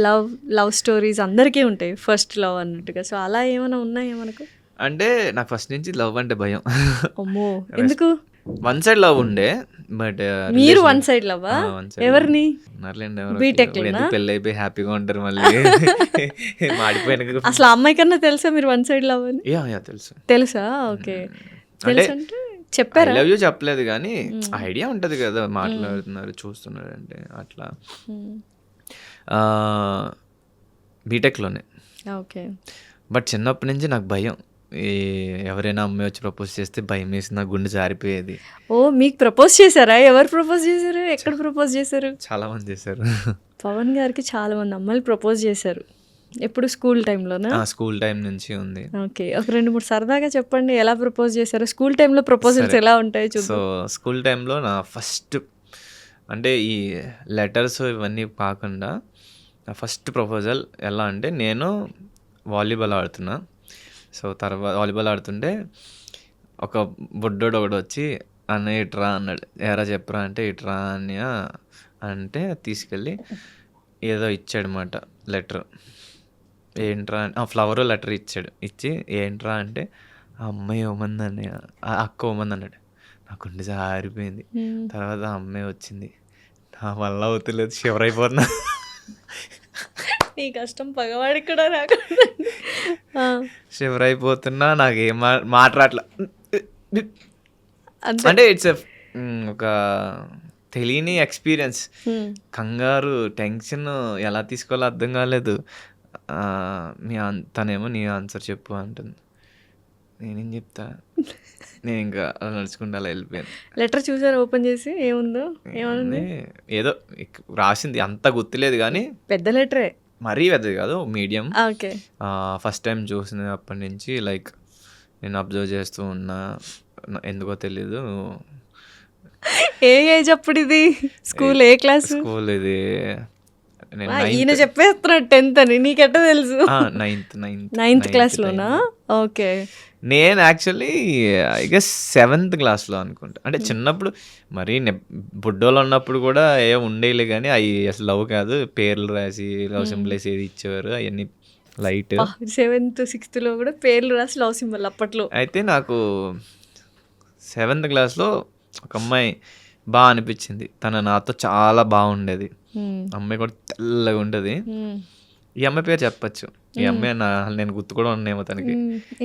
లవ్ స్టోరీస్ అందరికీ ఉంటాయి, ఫస్ట్ లవ్ అన్నట్టుగా. సో అలా ఏమైనా ఉన్నాయా మనకు? అంటే నాకు ఫస్ట్ నుంచి లవ్ అంటే భయం. అమ్మో, ఎందుకు? వన్ సైడ్ లవ్ ఉండే, బట్ మీరు వన్ సైడ్ లవ్? ఎవరిని? పెళ్ళి అయిపోయి హ్యాపీగా ఉంటారు, మళ్ళీ మాడిపోయిన. అసలు అమ్మాయి కన్నా తెలుసా మీరు వన్ సైడ్ లవ్ అని? తెలుసా? ఓకే. అంటే చెప్పారా? లవ్ యూ చెప్పలేదు కానీ ఐడియా ఉంటది కదా, మాట్లాడుతున్నారు చూస్తున్నారు అంటే అట్లా. బీటెక్లోనే. ఓకే. బట్ చిన్నప్పటి నుంచి నాకు భయం. ఎవరైనా అమ్మాయి వచ్చి ప్రపోజ్ చేస్తే భయం వేసి నా గుండె జారిపోయేది. ఓ, మీకు ప్రపోజ్ చేశారా? ఎవరు ప్రపోజ్ చేశారు? ఎక్కడ ప్రపోజ్ చేశారు? చాలా మంది చేశారు. పవన్ గారికి చాలా మంది అమ్మాయిలు ప్రపోజ్ చేశారు. ఎప్పుడు స్కూల్ టైంలోనా? స్కూల్ టైం నుంచి ఉంది. ఓకే. ఒక 2-3 సరదాగా చెప్పండి, ఎలా ప్రపోజ్ చేశారు? స్కూల్ టైంలో ప్రపోజల్స్ ఎలా ఉంటాయి చూద్దాం. సో స్కూల్ టైంలో నా ఫస్ట్, అంటే ఈ లెటర్స్ ఇవన్నీ కాకుండా నా ఫస్ట్ ప్రపోజల్ ఎలా అంటే, నేను వాలీబాల్ ఆడుతున్నా. సో తర్వాత వాలీబాల్ ఆడుతుంటే ఒక బుడ్డోడు ఒకడు వచ్చి అన్నయ్య ఇట్రా అన్నాడు. ఎరా చెప్పరా అంటే ఇట్రా అన్నయ్య అంటే తీసుకెళ్ళి ఏదో ఇచ్చాడనమాట లెటర్. ఏంట్రా ఫ్లవర్ లెటర్ ఇచ్చాడు. ఇచ్చి ఏంట్రా అంటే ఆ అమ్మాయి ఇవ్వమంది అన్నయ్య, ఆ అక్క ఇవ్వమంది అన్నాడు. నాకు గుండె జారిపోయింది. తర్వాత ఆ అమ్మాయి వచ్చింది. నా వల్ల అవుతలేదు, షివర్ అయిపోతున్నా. నీ కష్టం పగవాడికి కూడా రాకుండా షివర్ అయిపోతున్నా. నాకు ఏం మాట్లాడట్లా. అంటే ఇట్స్ ఒక తెలియని ఎక్స్పీరియన్స్. కంగారు, టెన్షన్ ఎలా తీసుకోవాలో అర్థం కాలేదు. తనేమో నీ ఆన్సర్ చెప్పు అంటుంది. నేనేం చెప్తా, నేను ఇంకా అలా నడుచుకుంటూ అలా వెళ్ళిపోయాను. లెటర్ చూసారు ఓపెన్ చేసి ఏముందో? ఏమన్నా ఏదో రాసింది, అంత గుర్తులేదు కానీ పెద్ద లెటరే, మరీ పెద్దది కాదు, మీడియం. ఓకే. ఫస్ట్ టైం చూసిన అప్పటి నుంచి లైక్ నేను అబ్జర్వ్ చేస్తూ ఉన్నా. ఎందుకో తెలీదు. ఏ ఏజ్ అప్పుడు ఇది? స్కూల్ ఏ క్లాస్? స్కూల్ ఇది ఈయన చెప్పేస్తున్నాడు 10th అని, నీకెట్టా తెలుసు? నైన్త్ క్లాస్లోనా? ఓకే. నేను యాక్చువల్లీ ఐ గెస్ 7th క్లాస్లో అనుకుంటా. అంటే చిన్నప్పుడు మరీ బుడ్డోళ్ళు ఉన్నప్పుడు కూడా ఉండేలే కానీ అవి అసలు లవ్ కాదు, పేర్లు రాసి లవ్ సింబల్ వేసి ఇచ్చేవారు, అవన్నీ లైట్. 7th 6th కూడా పేర్లు రాసి లవ్ సింబల్ అప్పట్లో. అయితే నాకు 7th క్లాస్లో ఒక అమ్మాయి బాగా అనిపించింది. తన నాతో చాలా బాగుండేది. అమ్మాయి కూడా తెల్లగా ఉంటుంది. ఈ అమ్మాయి పేరు చెప్పచ్చు. ఈ అమ్మాయి నేను గుర్తు కూడా ఉన్నాయేమో తనకి.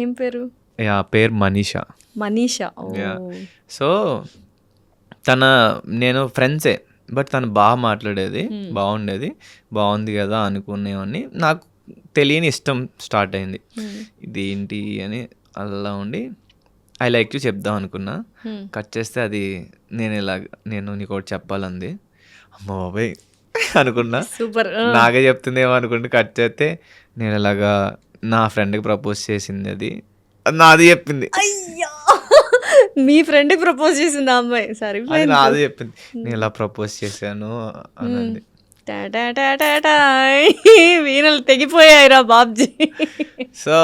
ఏం పేరు? పేరు మనీషా. సో నేను ఫ్రెండ్సే, బట్ తను బాగా మాట్లాడేది, బాగుండేది. బాగుంది కదా అనుకునేవన్నీ. నాకు తెలియని ఇష్టం స్టార్ట్ అయింది. ఇదేంటి అని అలా ఉండి ఐ లైక్ యూ చెప్దాం అనుకున్నా. కట్ చేస్తే అది నేను నీకు ఒకటి చెప్పాలంది. అమ్మ బాబాయ్ అనుకున్నా. సూపర్. నాకే చెప్తుందేమో అనుకుంటే కట్ చేస్తే నేను ఇలాగా నా ఫ్రెండ్కి ప్రపోజ్ చేసింది, అది నాది చెప్పింది. అయ్యా, మీ ఫ్రెండ్ ప్రపోజ్ చేసింది ఆ అమ్మాయి? సరే, నాది చెప్పింది. నేను ఇలా ప్రపోజ్ చేశాను అనంది. వీణలు తెగిపోయాయిరా బాబ్జీ. సో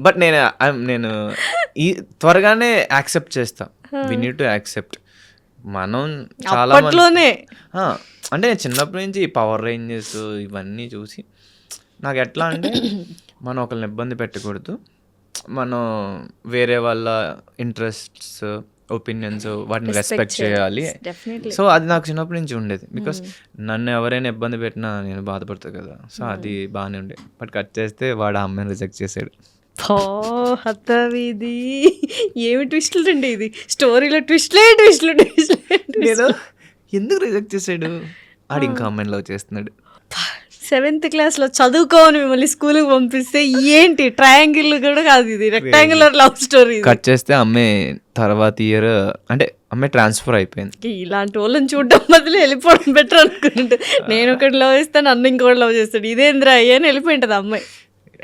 బట్ నేను ఈ త్వరగానే యాక్సెప్ట్ చేస్తా. We need to accept. మనం చాలా అంటే నేను చిన్నప్పటి నుంచి పవర్ రేంజెస్ ఇవన్నీ చూసి నాకు ఎట్లా అంటే మనం ఒకరిని ఇబ్బంది పెట్టకూడదు, మనం వేరే వాళ్ళ ఇంట్రెస్ట్స్, ఒపీనియన్స్ వాటిని రెస్పెక్ట్ చేయాలి. సో అది నాకు చిన్నప్పటి నుంచి ఉండేది. బికాస్ నన్ను ఎవరైనా ఇబ్బంది పెట్టినా నేను బాధపడతా కదా. సో అది బాగానే ఉండే. బట్ కట్ చేస్తే వాడు ఆ అమ్మాయిని రిజెక్ట్ చేసాడు. ఇది ఏమి ట్విస్టులు అండి, ఇది స్టోరీలో ట్విస్ట్లే. నేను ఎందుకు రిజెక్ట్ చేసాడు? ఆడు ఇంకా అమ్మాయిని లవ్ చేస్తున్నాడు. 7th క్లాస్లో చదువుకోని మిమ్మల్ని స్కూల్కి పంపిస్తే ఏంటి ట్రయాంగిల్ కూడా కాదు, ఇది రెక్టాంగులర్ లవ్ స్టోరీ. కట్ చేస్తే అమ్మాయి తర్వాత ఇయర్ అంటే అమ్మాయి ట్రాన్స్ఫర్ అయిపోయింది. ఇలాంటి వాళ్ళని చూడడం బదులు వెళ్ళిపోవడం బెటర్ అనుకుంటే, నేను ఒకటి లవ్ చేస్తాను, నన్ను ఇంకోటి లవ్ చేస్తాడు, ఇదేంద్రా అయ్యని వెళ్ళిపోయింటుంది అమ్మాయి.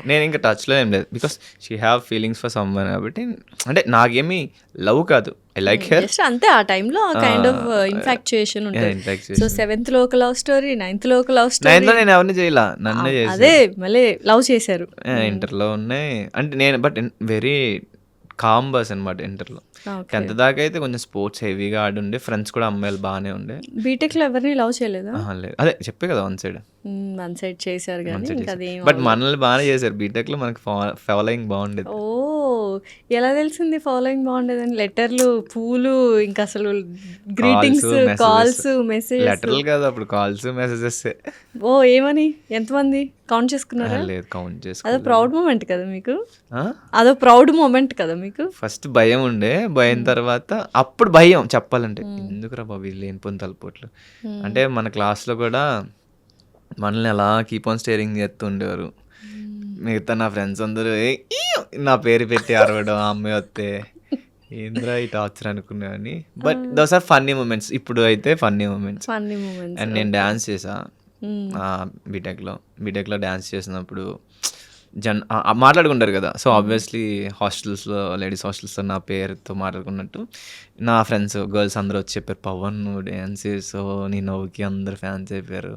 నేను ఇంకా టచ్లో ఏం లేదు, because she have feelings for someone. కాబట్టి అంటే నాకేమీ లవ్ కాదు, ఐ లైక్ హెర్ అంతే. ఆ టైంలో కైండ్ ఆఫ్ ఇన్ఫాక్చుయేషన్ ఉంటుంది. సో 7th లో ఒక లవ్ స్టోరీ, 9th లో ఒక లవ్ స్టోరీ. 9th లో నేను ఎవరిని చేయాల, నన్ను చేసి అదే మళ్ళీ లవ్ చేశారు. ఇంటర్లో ఉన్నాయి అంటే నేను బట్ వెరీ కామ్ బస్ అనమాట. ఇంటర్లో 10th దాకా అయితే కొంచెం స్పోర్ట్స్ హెవీగా ఆడుండే, ఫ్రెండ్స్ కూడా అమ్మాయిలు బాగానే ఉండే. బీటెక్ లో ఎవరిని లవ్ చేయలేదా? లేదు, అదే చెప్పే కదా వన్ సైడ్ చేశారు కానీ బట్ మనల్ని బాగానే చేశారు. బీటెక్ లో మనకి ఫాలోయింగ్ బాగుండేది. ఓ, ఎలా తెలిసింది ఫాలోయింగ్ బాగుండేదని? లెటర్లు, పూలు, ఇంకా అసలు గ్రీటింగ్స్, కాల్స్, మెసేజ్. లెటర్లు కాదు అప్పుడు, కాల్స్, మెసేజెస్. ఓ, ఏమని? ఎంతమంది కౌంట్ చేసుకున్నారా? లేదు, కౌంట్ చేసుకో. అదో ప్రౌడ్ మూమెంట్ కదా మీకు? అదో ప్రౌడ్ మూమెంట్ కదా మీకు? ఫస్ట్ భయం ఉండే, భయం తర్వాత అప్పుడు భయం చెప్పాలంటే, ఎందుకురా బాబు లేని పొంది తలపోట్లు అంటే. మన క్లాస్లో కూడా మనల్ని అలా కీప్ ఆన్ స్టేరింగ్ చేస్తూ ఉండేవారు. మిగతా నా ఫ్రెండ్స్ అందరూ నా పేరు పెట్టి అరవడం, ఆ అమ్మాయి వస్తే ఏంద్రా ఈ టార్చర్ అనుకునేవని. But those are funny moments. ఇప్పుడు అయితే ఫన్నీ మూమెంట్స్. అండ్ నేను డ్యాన్స్ చేసా బీటెక్లో డ్యాన్స్ చేసినప్పుడు మాట్లాడుకుంటారు కదా. సో ఆబ్వియస్లీ హాస్టల్స్లో, లేడీస్ హాస్టల్స్లో నా పేరుతో మాట్లాడుకున్నట్టు నా ఫ్రెండ్స్ గర్ల్స్ అందరూ వచ్చి చెప్పారు, పవన్ నువ్వు డ్యాన్స్ చేసావు, నీ నవ్వుకి అందరు ఫ్యాన్స్ అయిపోయారు.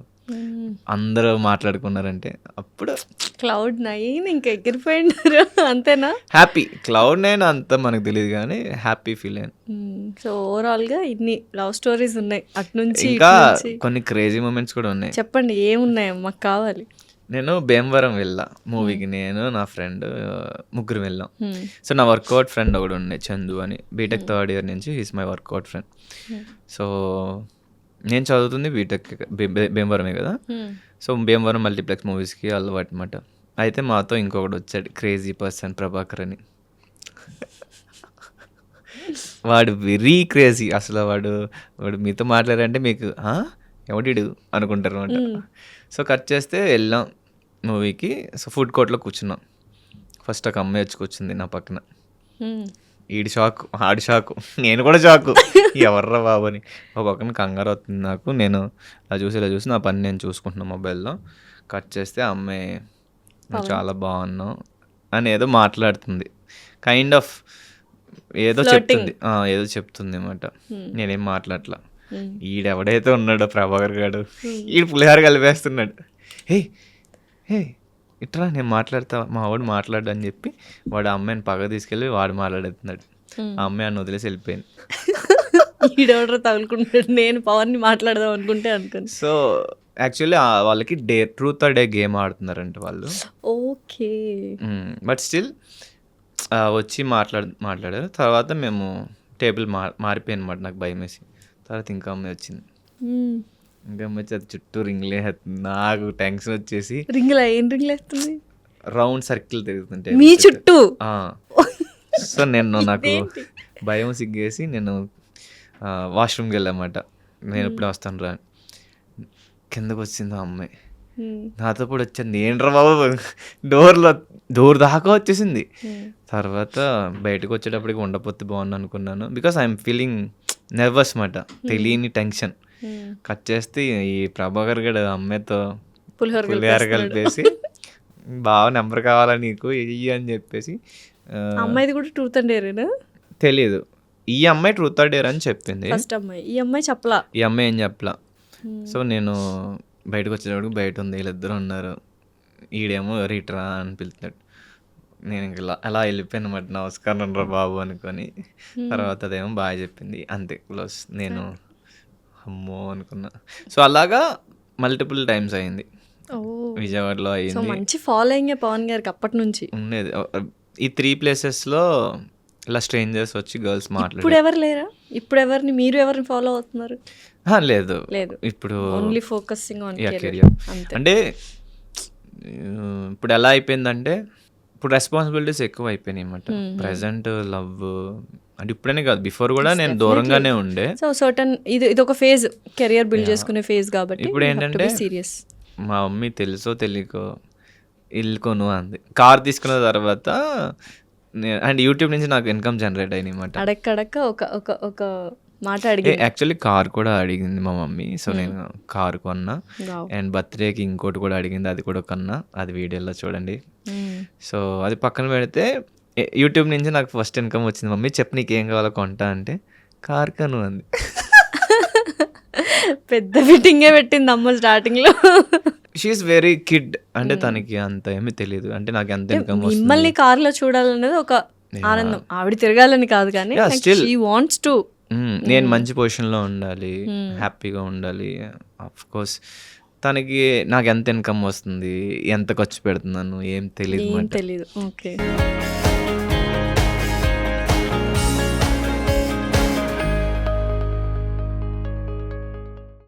అందరూ మాట్లాడుకున్నారంటే అప్పుడు Cloud9 ఇంకా ఎగిరిపోయినారు అంతేనా? హ్యాపీ. Cloud9 అంత మనకు తెలియదు కానీ హ్యాపీ ఫీల్ అయ్యాను. సో ఓవరాల్గా ఇన్ని లవ్ స్టోరీస్ ఉన్నాయి అటు నుంచి ఇంకా ఇటు నుంచి. కొన్ని క్రేజీ మూమెంట్స్ కూడా ఉన్నాయి. చెప్పండి ఏమున్నాయి మాకు కావాలి. నేను భీమవరం వెళ్ళా మూవీకి, నేను నా ఫ్రెండ్ ముగ్గురు వెళ్ళాం. సో నా వర్కౌట్ ఫ్రెండ్ ఒకడు ఉండే చందు అని, బీటెక్ థర్డ్ ఇయర్ నుంచి he's my workout friend. So నేను చదువుతుంది బీటెక్ భీమవరమే కదా. సో భీమవరం మల్టీప్లెక్స్ మూవీస్కి అలవాటు అనమాట. అయితే మాతో ఇంకొకటి వచ్చాడు, క్రేజీ పర్సన్ ప్రభాకర్ అని. వాడు వెరీ క్రేజీ అసలు. వాడు మీతో మాట్లాడారంటే మీకు ఎవడిడు అనుకుంటారు అనమాట. సో కట్ చేస్తే వెళ్ళాం మూవీకి. సో ఫుడ్ కోర్ట్లో కూర్చున్నాం. ఫస్ట్ ఒక అమ్మాయి వచ్చి కూర్చుంది నా పక్కన. ఈడి షాకు, ఆడి షాకు, నేను కూడా షాకు, ఎవర్రా బాబు అని. ఒక పక్కన కంగారు అవుతుంది నాకు. నేను ఇలా చూసి నా పని నేను చూసుకుంటున్నాను మొబైల్లో. కట్ చేస్తే ఆ అమ్మాయి నువ్వు చాలా బాగున్నావు అని ఏదో మాట్లాడుతుంది. కైండ్ ఆఫ్ ఏదో చెప్తుంది అన్నమాట. నేనేం మాట్లాడలా. ఈడెవడైతే ఉన్నాడో ప్రభాకర్ గాడు, ఈడు పులిహార కలిపేస్తున్నాడు. హే ఇట్రా నేను మాట్లాడతా, మా వాడు మాట్లాడు అని చెప్పి వాడు ఆ అమ్మాయిని పక్క తీసుకెళ్ళి వాడు మాట్లాడుతున్నాడు. ఆ అమ్మాయి అని వదిలేసి వెళ్ళిపోయింది. ఈడెవడో తగులుకుంటాడు, నేను పవన్ని మాట్లాడదాం అనుకుంటే అనుకుని. సో యాక్చువల్లీ వాళ్ళకి ట్రూత్ ఆర్ డేర్ గేమ్ ఆడుతున్నారంట వాళ్ళు. ఓకే. బట్ స్టిల్ వచ్చి మాట్లాడారు. తర్వాత మేము టేబుల్ మారిపోయాను అనమాట. నాకు భయం వేసి తర్వాత ఇంకా అమ్మాయి వచ్చింది. ఇంకా అమ్మాయి వచ్చి అది చుట్టూ రింగ్లే, నాకు టెన్షన్ వచ్చేసి. రింగ్లా ఏం రింగ్లు వేస్తుంది? రౌండ్ సర్కిల్ తిరుగుతుంటే మీ చుట్టూ. సో నాకు భయం సిగ్గేసి నేను వాష్రూమ్కి వెళ్ళామాట. నేను ఇప్పుడే వస్తాను రా. కిందకు వచ్చింది ఆ అమ్మాయి, నాతో కూడా వచ్చింది. ఏంట్రా బాబు, డోర్ దాకా వచ్చేసింది. తర్వాత బయటకు వచ్చేటప్పటికి ఉండపోతే బాగుంది అనుకున్నాను. బికాస్ ఐఎమ్ ఫీలింగ్ నర్వస్ మాట, తెలియని టెన్షన్. కట్ చేస్తే ఈ ప్రభాకర్ గడు అమ్మాయితో పులిహార కలిపేసి బాగా నెంబర్ కావాలా నీకు ఇయ్యి అని చెప్పేసి. అమ్మాయిది కూడా ట్రూత్ అండ్ డేరేనా తెలీదు. ఈ అమ్మాయి ట్రూత్ ఆర్ డేర్ అని చెప్పింది. ఫస్ట్ అమ్మాయి, ఈ అమ్మాయి చెప్పలా. ఈ అమ్మాయి ఏం చెప్పలా. సో నేను బయటకు వచ్చేటప్పుడు బయట ఉంది, వీళ్ళిద్దరు ఉన్నారు. ఈడేమో రీట్రా అని పిలుతున్నాడు. నేను ఇంక అలా వెళ్ళిపోయాను అన్నమాట. నమస్కారం రా బాబు అనుకొని. తర్వాత అదేమో బాగా చెప్పింది, అంతే క్లోజ్. నేను అమ్మో అనుకున్నా. సో అలాగా మల్టిపుల్ టైమ్స్ అయింది. విజయవాడలో అయింది. మంచి ఫాలోయింగ్ పవన్ గారికి అప్పటి నుంచి ఉండేది. ఈ 3 ప్లేసెస్లో ఇలా స్ట్రేంజర్స్ వచ్చి గర్ల్స్ మాట్లాడారు. ఇప్పుడు ఎవరు లేరా? ఇప్పుడు ఎవరిని మీరు ఎవరిని ఫాలో అవుతున్నారు? లేదు లేదు, ఇప్పుడు ఓన్లీ ఫోకసింగ్ ఆన్ కెరియర్. అంటే ఇప్పుడు ఎలా అయిపోయిందంటే ఇప్పుడు రెస్పాన్సిబిలిటీస్ ఎక్కువ అయిపోయినాయి అన్నమాట. ప్రెసెంట్ లవ్ అంటే ఇప్పుడనే కాదు, బిఫోర్ కూడా నేను దూరంగానే ఉండే. సో సర్టన్ ఇది ఒక ఫేజ్, కెరియర్ బిల్డ్ చేసుకునే ఫేజ్ కాబట్టి ఇప్పుడు ఏంటంటే సీరియస్. మా మమ్మీ తెలుసో తెలియకో ఇల్లుకోను అంది. కార్ తీసుకున్న తర్వాత అండ్ యూట్యూబ్ నుంచి నాకు ఇన్కమ్ జనరేట్ అయింది అన్నమాట. అడక్క ఒక మాట అడిగింది. యాక్చువల్లీ కార్ కూడా అడిగింది మా మమ్మీ. సో నేను కార్ కొన్నా. అండ్ బర్త్డేకి ఇంకోటి కూడా అడిగింది, అది కూడా కొన్నా. అది వీడియోలో చూడండి. సో అది పక్కన పెడితే యూట్యూబ్ నుంచి నాకు ఫస్ట్ ఇన్కమ్ వచ్చింది. మమ్మీ చెప్పు నీకేం కావాలో కొంటా అంటే కార్ కను అంది. పెద్ద ఫిట్టింగే పెట్టింది అమ్మ స్టార్టింగ్ లో. షీఈస్ వెరీ కిడ్, అంటే తనకి అంత ఏమీ తెలియదు. అంటే నాకు ఎంత ఇన్కమ్ వస్తుంది, మిమ్మల్ని కార్లో చూడాలనేది ఒక ఆనందం. ఆవిడ తిరగాలని కాదు కానీ షీ వాంట్స్ టు. నేను మంచి పొజిషన్లో ఉండాలి, హ్యాపీగా ఉండాలి. ఆఫ్ కోర్స్ తనకి నాకు ఎంత ఇన్కమ్ వస్తుంది, ఎంత ఖర్చు పెడుతున్నాను ఏం తెలియదు. ఓకే.